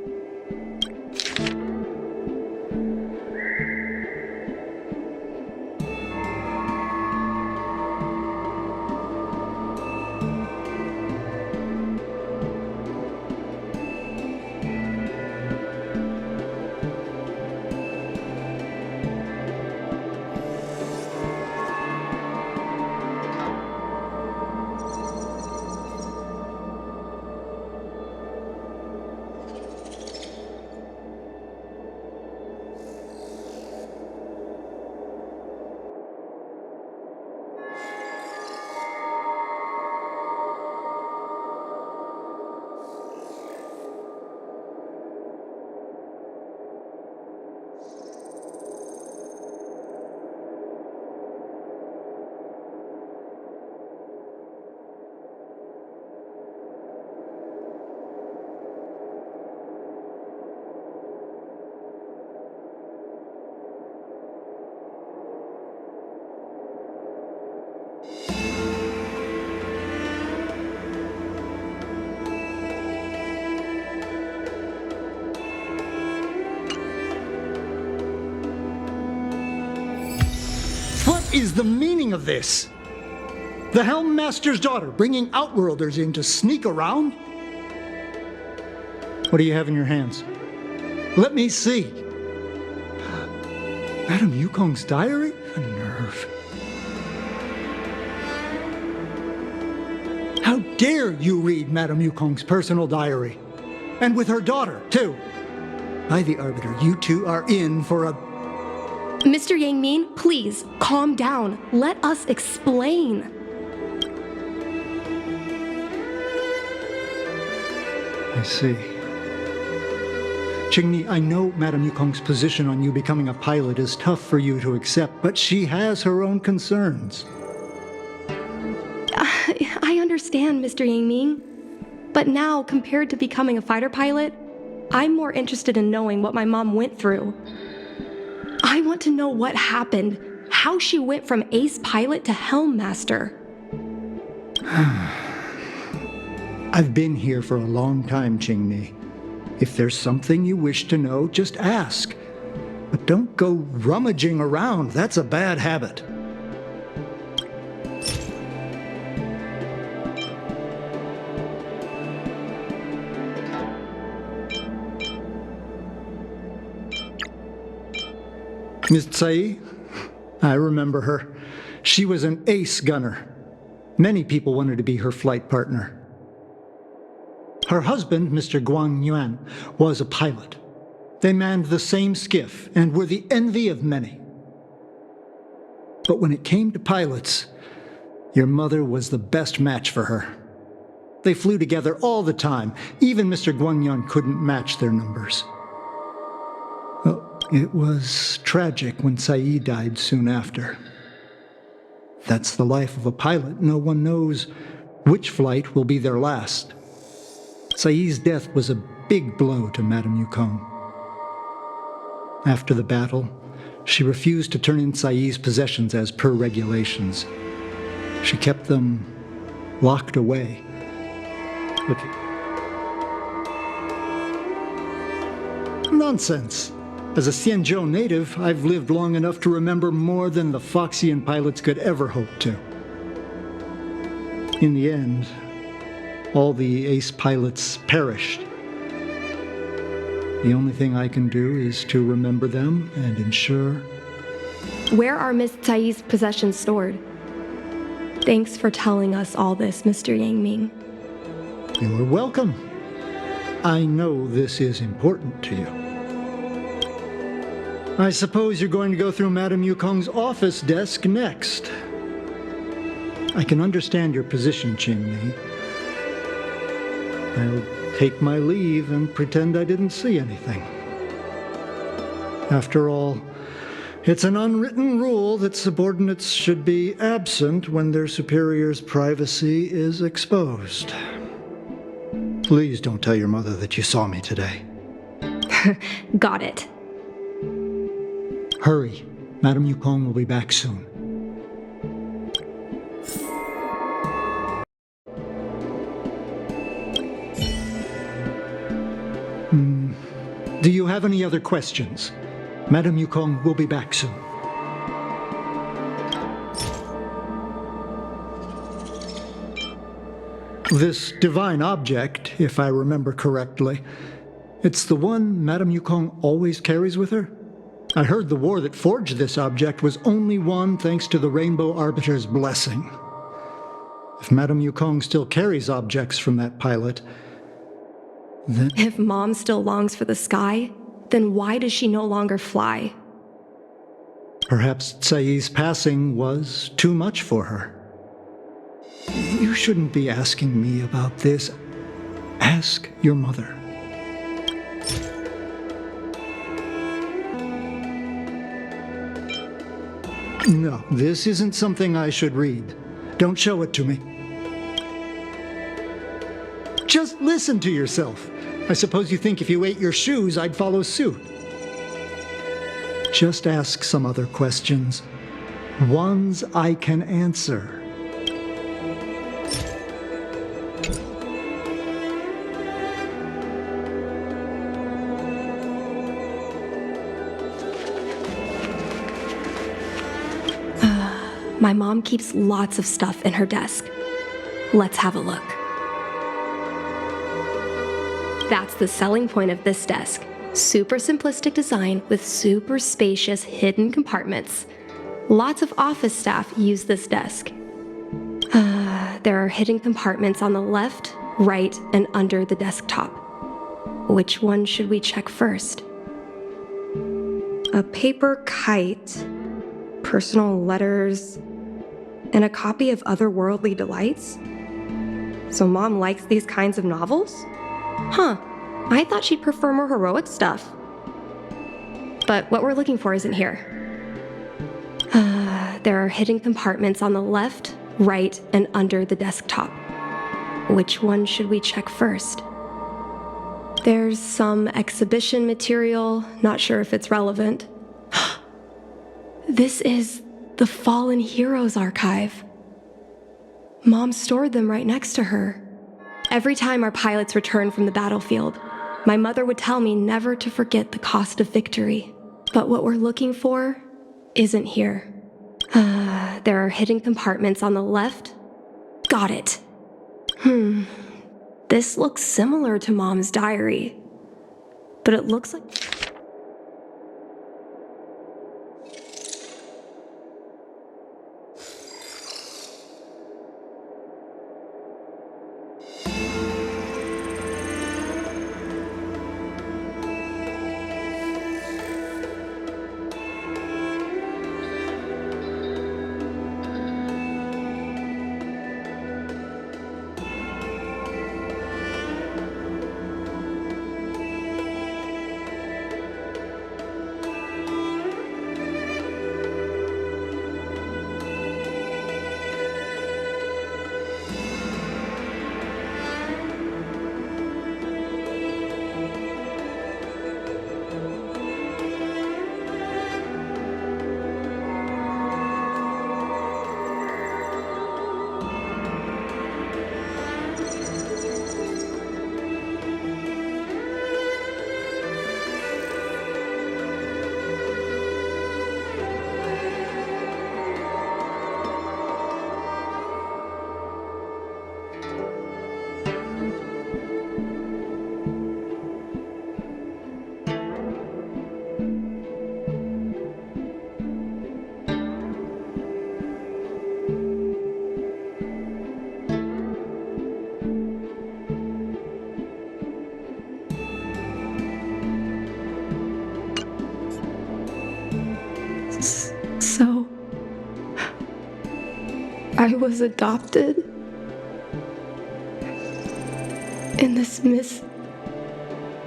Speaker 8: What is the meaning of this? The Helmmaster's daughter bringing Outworlders in to sneak around? What do you have in your hands? Let me see. Madam Yukong's diary? A nerve. How dare you read Madam Yukong's personal diary? And with her daughter, too. By the Arbiter, you two are in for a...
Speaker 2: Mr. Yang Min, please, calm down. Let us explain.
Speaker 8: I see. Qingni, I know Madam Yukong's position on you becoming a pilot is tough for you to accept, but she has her own concerns.
Speaker 2: I understand, Mr. Yang Ming. But now, compared to becoming a fighter pilot, I'm more interested in knowing what my mom went through. I want to know what happened, how she went from ace pilot to helm master.
Speaker 8: I've been here for a long time, Qingni. If there's something you wish to know, just ask. But don't go rummaging around. That's a bad habit. Miss Tsai? I remember her. She was an ace gunner. Many people wanted to be her flight partner. Her husband, Mr. Guang Yuan, was a pilot. They manned the same skiff and were the envy of many. But when it came to pilots, your mother was the best match for her. They flew together all the time. Even Mr. Guang Yuan couldn't match their numbers. Well, it was tragic when Tsai died soon after. That's the life of a pilot. No one knows which flight will be their last. Tsai's death was a big blow to Madame Yukong. After the battle, she refused to turn in Tsai's possessions as per regulations. She kept them locked away. Nonsense. As a Xianzhou native, I've lived long enough to remember more than the Foxian pilots could ever hope to. In the end, all the ace pilots perished. The only thing I can do is to remember them and ensure...
Speaker 2: Where are Miss Tsai's possessions stored? Thanks for telling us all this, Mr. Yang Ming.
Speaker 8: You're welcome. I know this is important to you. I suppose you're going to go through Madame Yukong's office desk next. I can understand your position, Qingni. I'll take my leave and pretend I didn't see anything. After all, it's an unwritten rule that subordinates should be absent when their superior's privacy is exposed. Please don't tell your mother that you saw me today.
Speaker 2: Got it.
Speaker 8: Hurry. Madame Yukong will be back soon. Do you have any other questions? Madame Yukong will be back soon. This divine object, if I remember correctly, it's the one Madame Yukong always carries with her? I heard the war that forged this object was only won thanks to the Rainbow Arbiter's blessing. If Madame Yukong still carries objects from that pilot, then...
Speaker 2: If Mom still longs for the sky, then why does she no longer fly?
Speaker 8: Perhaps Tsai's passing was too much for her. You shouldn't be asking me about this. Ask your mother. No, this isn't something I should read. Don't show it to me. Just listen to yourself. I suppose you think if you ate your shoes, I'd follow suit. Just ask some other questions. Ones I can answer.
Speaker 2: My mom keeps lots of stuff in her desk. Let's have a look. That's the selling point of this desk. Super simplistic design with super spacious hidden compartments. Lots of office staff use this desk. There are hidden compartments on the left, right, and under the desktop. Which one should we check first? A paper kite, personal letters, and a copy of Otherworldly Delights? So Mom likes these kinds of novels? Huh, I thought she'd prefer more heroic stuff. But what we're looking for isn't here. There are hidden compartments on the left, right, and under the desktop. Which one should we check first? There's some exhibition material, not sure if it's relevant. This is the Fallen Heroes archive. Mom stored them right next to her. Every time our pilots returned from the battlefield, my mother would tell me never to forget the cost of victory. But what we're looking for isn't here. There are hidden compartments on the left. Got it. This looks similar to Mom's diary, but it looks like... So, I was adopted? And this Miss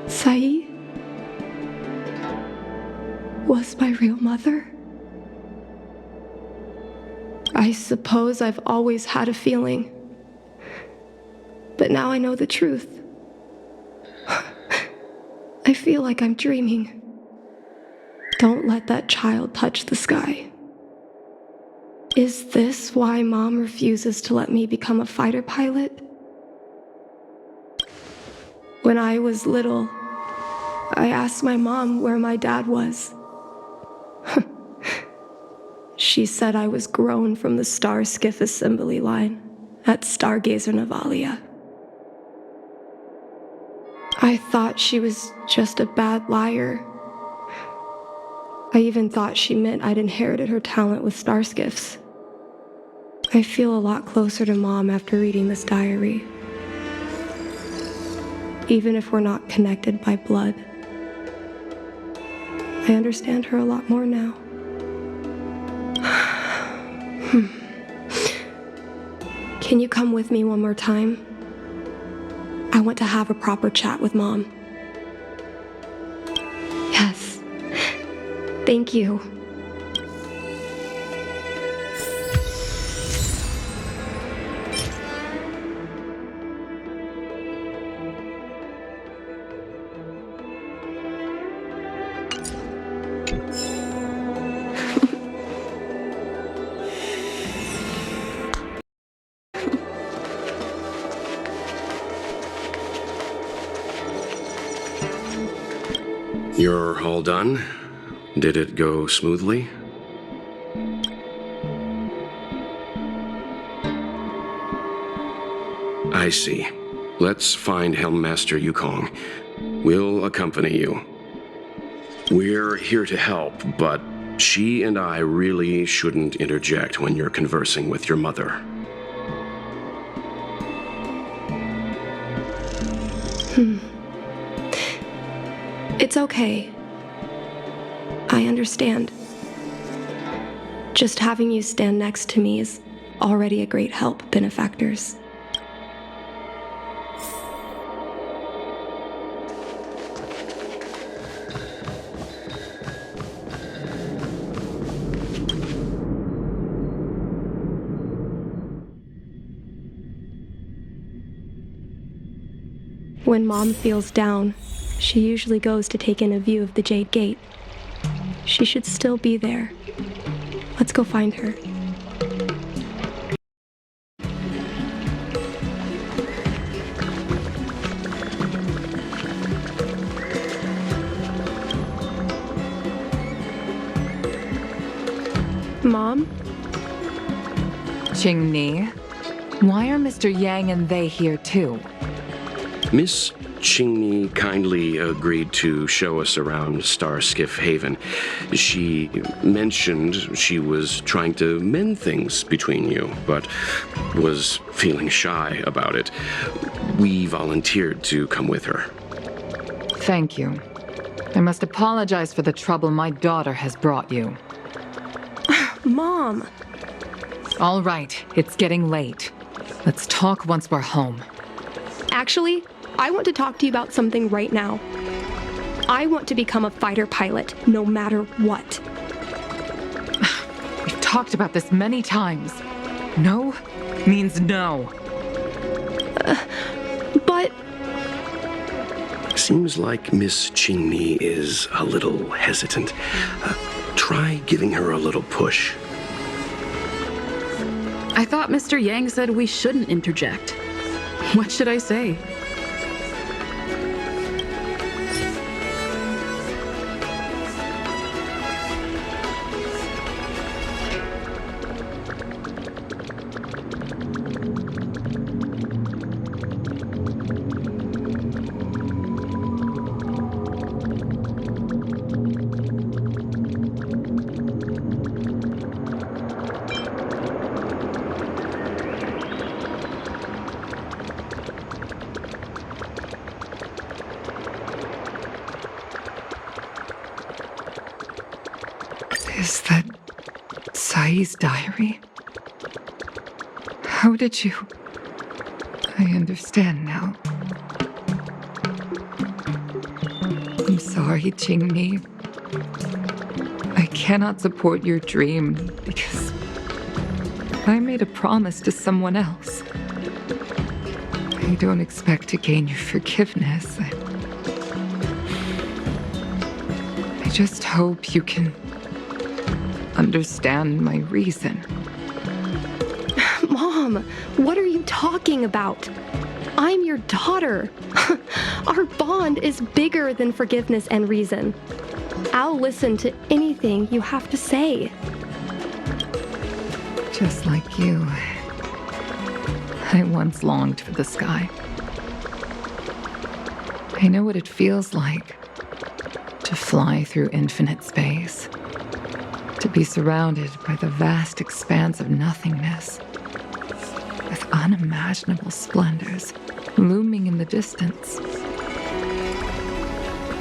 Speaker 2: Sai was my real mother? I suppose I've always had a feeling, but now I know the truth. I feel like I'm dreaming. Don't let that child touch the sky. Is this why Mom refuses to let me become a fighter pilot? When I was little, I asked my mom where my dad was. She said I was grown from the Star Skiff assembly line at Stargazer Navalia. I thought she was just a bad liar. I even thought she meant I'd inherited her talent with starskiffs. I feel a lot closer to Mom after reading this diary. Even if we're not connected by blood. I understand her a lot more now. Can you come with me one more time? I want to have a proper chat with Mom. Yes. Thank you.
Speaker 1: You're all done? Did it go smoothly? I see. Let's find Helmmaster Yukong. We'll accompany you. We're here to help, but she and I really shouldn't interject when you're conversing with your mother.
Speaker 2: It's okay. I understand. Just having you stand next to me is already a great help, benefactors. When Mom feels down, she usually goes to take in a view of the Jade Gate. She should still be there. Let's go find her. Mom?
Speaker 5: Qingni, why are Mr. Yang and they here too?
Speaker 1: Miss Qingni kindly agreed to show us around Starskiff Haven. She mentioned she was trying to mend things between you, but was feeling shy about it. We volunteered to come with her.
Speaker 5: Thank you. I must apologize for the trouble my daughter has brought you.
Speaker 2: Mom!
Speaker 5: All right, it's getting late. Let's talk once we're home.
Speaker 2: Actually, I want to talk to you about something right now. I want to become a fighter pilot, no matter what.
Speaker 5: We've talked about this many times. No means no.
Speaker 2: But...
Speaker 1: Seems like Miss Qingni is a little hesitant. Try giving her a little push.
Speaker 4: I thought Mr. Yang said we shouldn't interject. What should I say?
Speaker 5: Is that Sai's diary? How did you... I understand now. I'm sorry, Qingni. I cannot support your dream because I made a promise to someone else. I don't expect to gain your forgiveness. I just hope you can understand my reason.
Speaker 2: Mom, what are you talking about? I'm your daughter. Our bond is bigger than forgiveness and reason. I'll listen to anything you have to say.
Speaker 5: Just like you, I once longed for the sky. I know what it feels like to fly through infinite space, to be surrounded by the vast expanse of nothingness, with unimaginable splendors looming in the distance,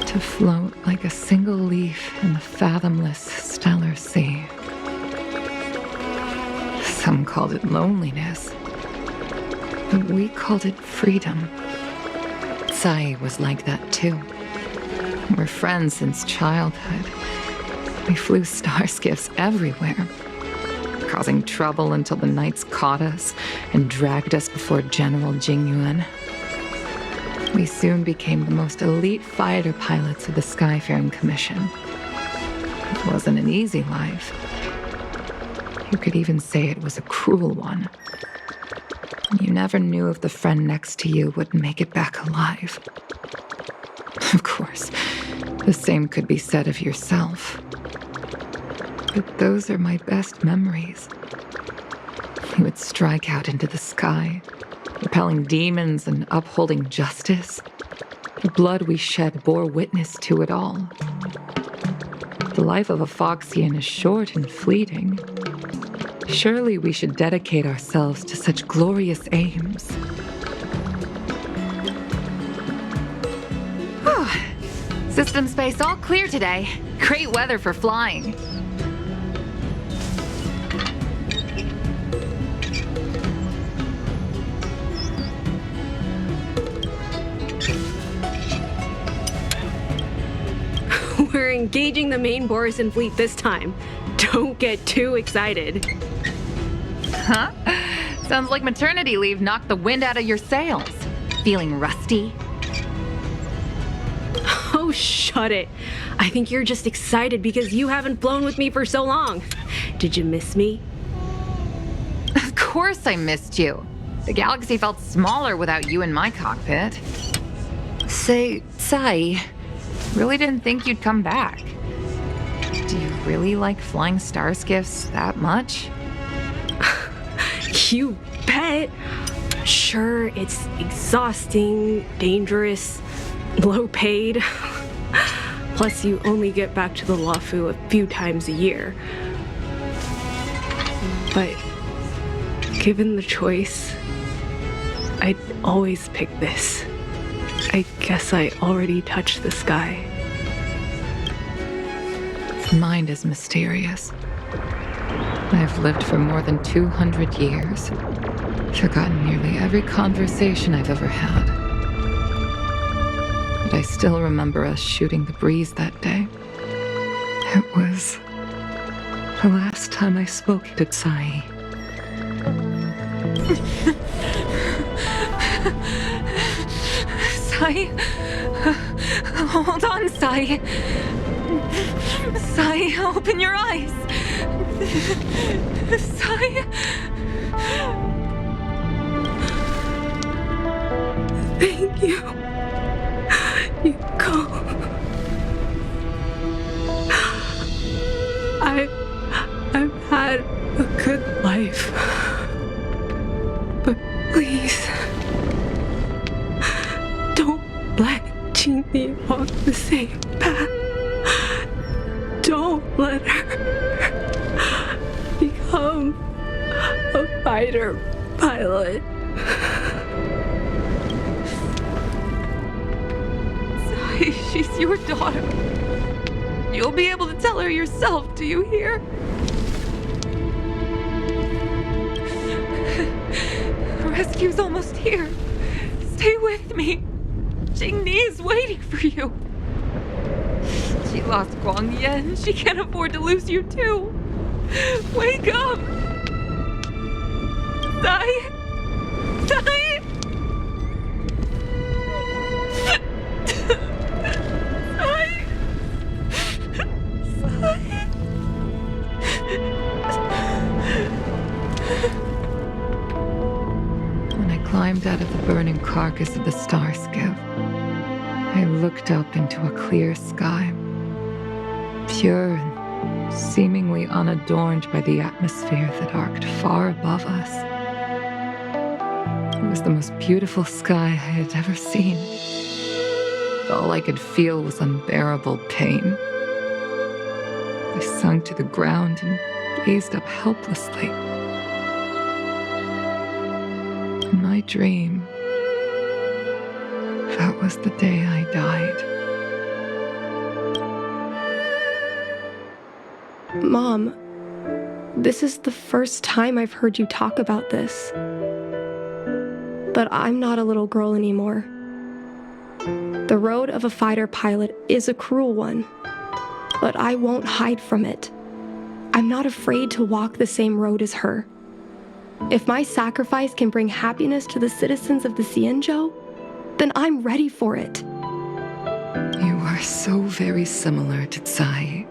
Speaker 5: to float like a single leaf in the fathomless stellar sea. Some called it loneliness, but we called it freedom. Sai was like that too. We're friends since childhood. We flew starskiffs everywhere, causing trouble until the knights caught us and dragged us before General Jingyuan. We soon became the most elite fighter pilots of the Skyfaring Commission. It wasn't an easy life. You could even say it was a cruel one. You never knew if the friend next to you would make it back alive. Of course, the same could be said of yourself. But those are my best memories. You would strike out into the sky, repelling demons and upholding justice. The blood we shed bore witness to it all. The life of a Foxian is short and fleeting. Surely we should dedicate ourselves to such glorious aims. System space all clear today. Great weather for flying.
Speaker 9: We're engaging the main Borison fleet this time. Don't get too excited.
Speaker 5: Huh? Sounds like maternity leave knocked the wind out of your sails. Feeling rusty?
Speaker 9: Oh, shut it. I think you're just excited because you haven't flown with me for so long. Did you miss me?
Speaker 5: Of course I missed you. The galaxy felt smaller without you in my cockpit. Say, Sai, really didn't think you'd come back. Do you really like flying star skiffs that much?
Speaker 9: You bet. Sure, it's exhausting, dangerous, low paid. Plus, you only get back to the Luofu a few times a year. But given the choice, I'd always pick this. I guess I already touched the sky.
Speaker 5: Mind is mysterious. I've lived for more than 200 years. Forgotten nearly every conversation I've ever had. But I still remember us shooting the breeze that day. It was the last time I spoke to Sai. Sai? Hold on, Sai. Sai, open your eyes. Sai.
Speaker 9: Thank you. You go. I've had a good life. But please, don't let Jinli walk the same path. Don't let her become a fighter pilot.
Speaker 5: Sai, she's your daughter. You'll be able to tell her yourself, do you hear? Rescue's almost here. Stay with me. Jingni is waiting for you. She lost Guang Yan. She can't afford to lose you too. Wake up! Sai! Sai! When I climbed out of the burning carcass of the star skiff, I looked up into a clear sky, pure and seemingly unadorned by the atmosphere that arced far above us. It was the most beautiful sky I had ever seen. All I could feel was unbearable pain. I sunk to the ground and gazed up helplessly. In my dream, that was the day I died.
Speaker 2: Mom, this is the first time I've heard you talk about this. But I'm not a little girl anymore. The road of a fighter pilot is a cruel one, but I won't hide from it. I'm not afraid to walk the same road as her. If my sacrifice can bring happiness to the citizens of the Xianzhou, then I'm ready for it.
Speaker 5: You are so very similar to Tsai.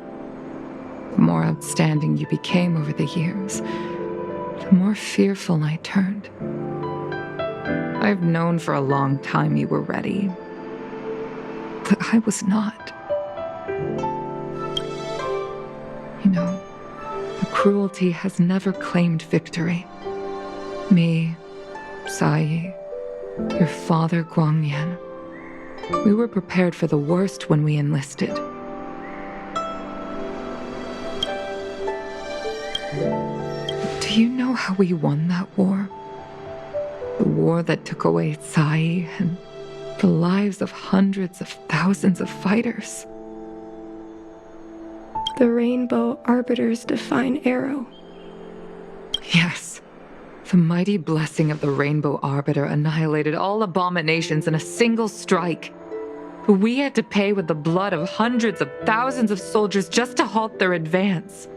Speaker 5: The more outstanding you became over the years, the more fearful I turned. I've known for a long time you were ready, but I was not. You know, the cruelty has never claimed victory. Me, Sai, Your father, Guangyan. We were prepared for the worst when we enlisted. Do you know how we won that war? The war that took away Tsai and the lives of hundreds of thousands of fighters.
Speaker 9: The Rainbow Arbiter's divine arrow.
Speaker 5: Yes. The mighty blessing of the Rainbow Arbiter annihilated all abominations in a single strike. But we had to pay with the blood of hundreds of thousands of soldiers just to halt their advance.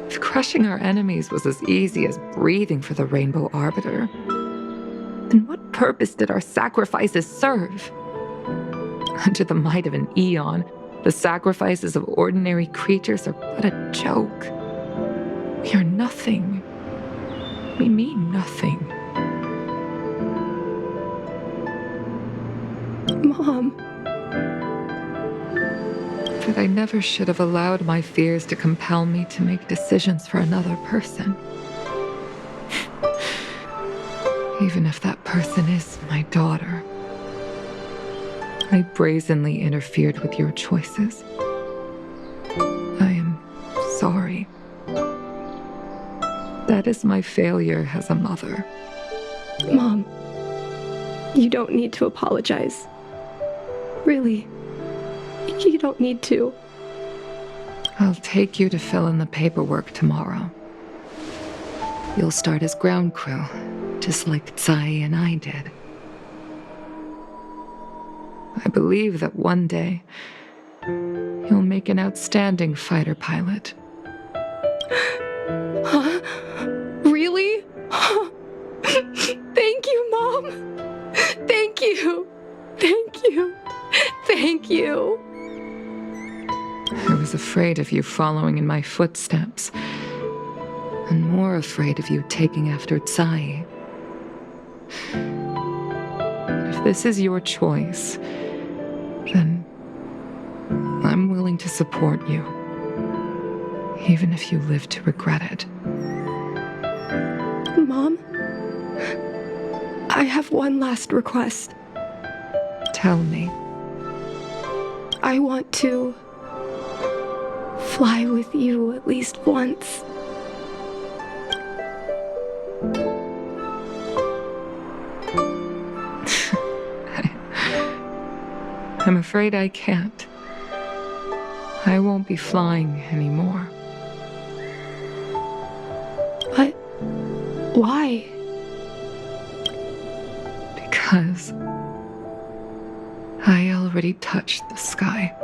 Speaker 5: If crushing our enemies was as easy as breathing for the Rainbow Arbiter, then what purpose did our sacrifices serve? Under the might of an eon, the sacrifices of ordinary creatures are but a joke. We are nothing. We mean nothing.
Speaker 9: Mom.
Speaker 5: But I never should have allowed my fears to compel me to make decisions for another person. Even if that person is my daughter. I brazenly interfered with your choices. I am sorry. That is my failure as a mother.
Speaker 9: Mom, you don't need to apologize. Really, you don't need to.
Speaker 5: I'll take you to fill in the paperwork tomorrow. You'll start as ground crew, just like Tsai and I did. I believe that one day, you'll make an outstanding fighter pilot.
Speaker 9: Huh? Really? Thank you, Mom. Thank you. Thank you. Thank you.
Speaker 5: I was afraid of you following in my footsteps, and more afraid of you taking after Tsai. But if this is your choice, then I'm willing to support you, even if you live to regret it.
Speaker 9: Mom, I have one last request.
Speaker 5: Tell me.
Speaker 9: I want to fly with you at least once.
Speaker 5: I'm afraid I can't. I won't be flying anymore.
Speaker 9: But why?
Speaker 5: Because I already touched the sky.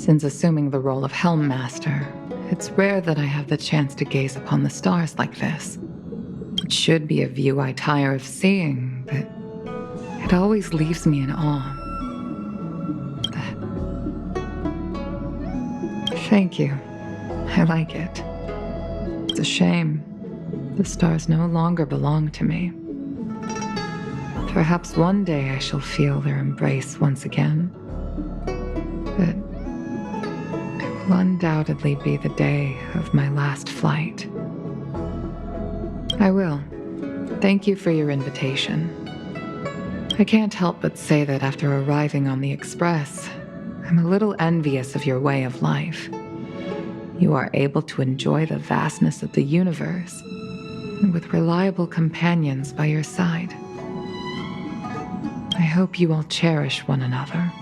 Speaker 5: Since assuming the role of Helm Master, it's rare that I have the chance to gaze upon the stars like this. It should be a view I tire of seeing, but it always leaves me in awe. Thank you. I like it. It's a shame. The stars no longer belong to me. Perhaps one day I shall feel their embrace once again. But it will undoubtedly be the day of my last flight. I will. Thank you for your invitation. I can't help but say that after arriving on the Express, I'm a little envious of your way of life. You are able to enjoy the vastness of the universe, with reliable companions by your side. I hope you all cherish one another.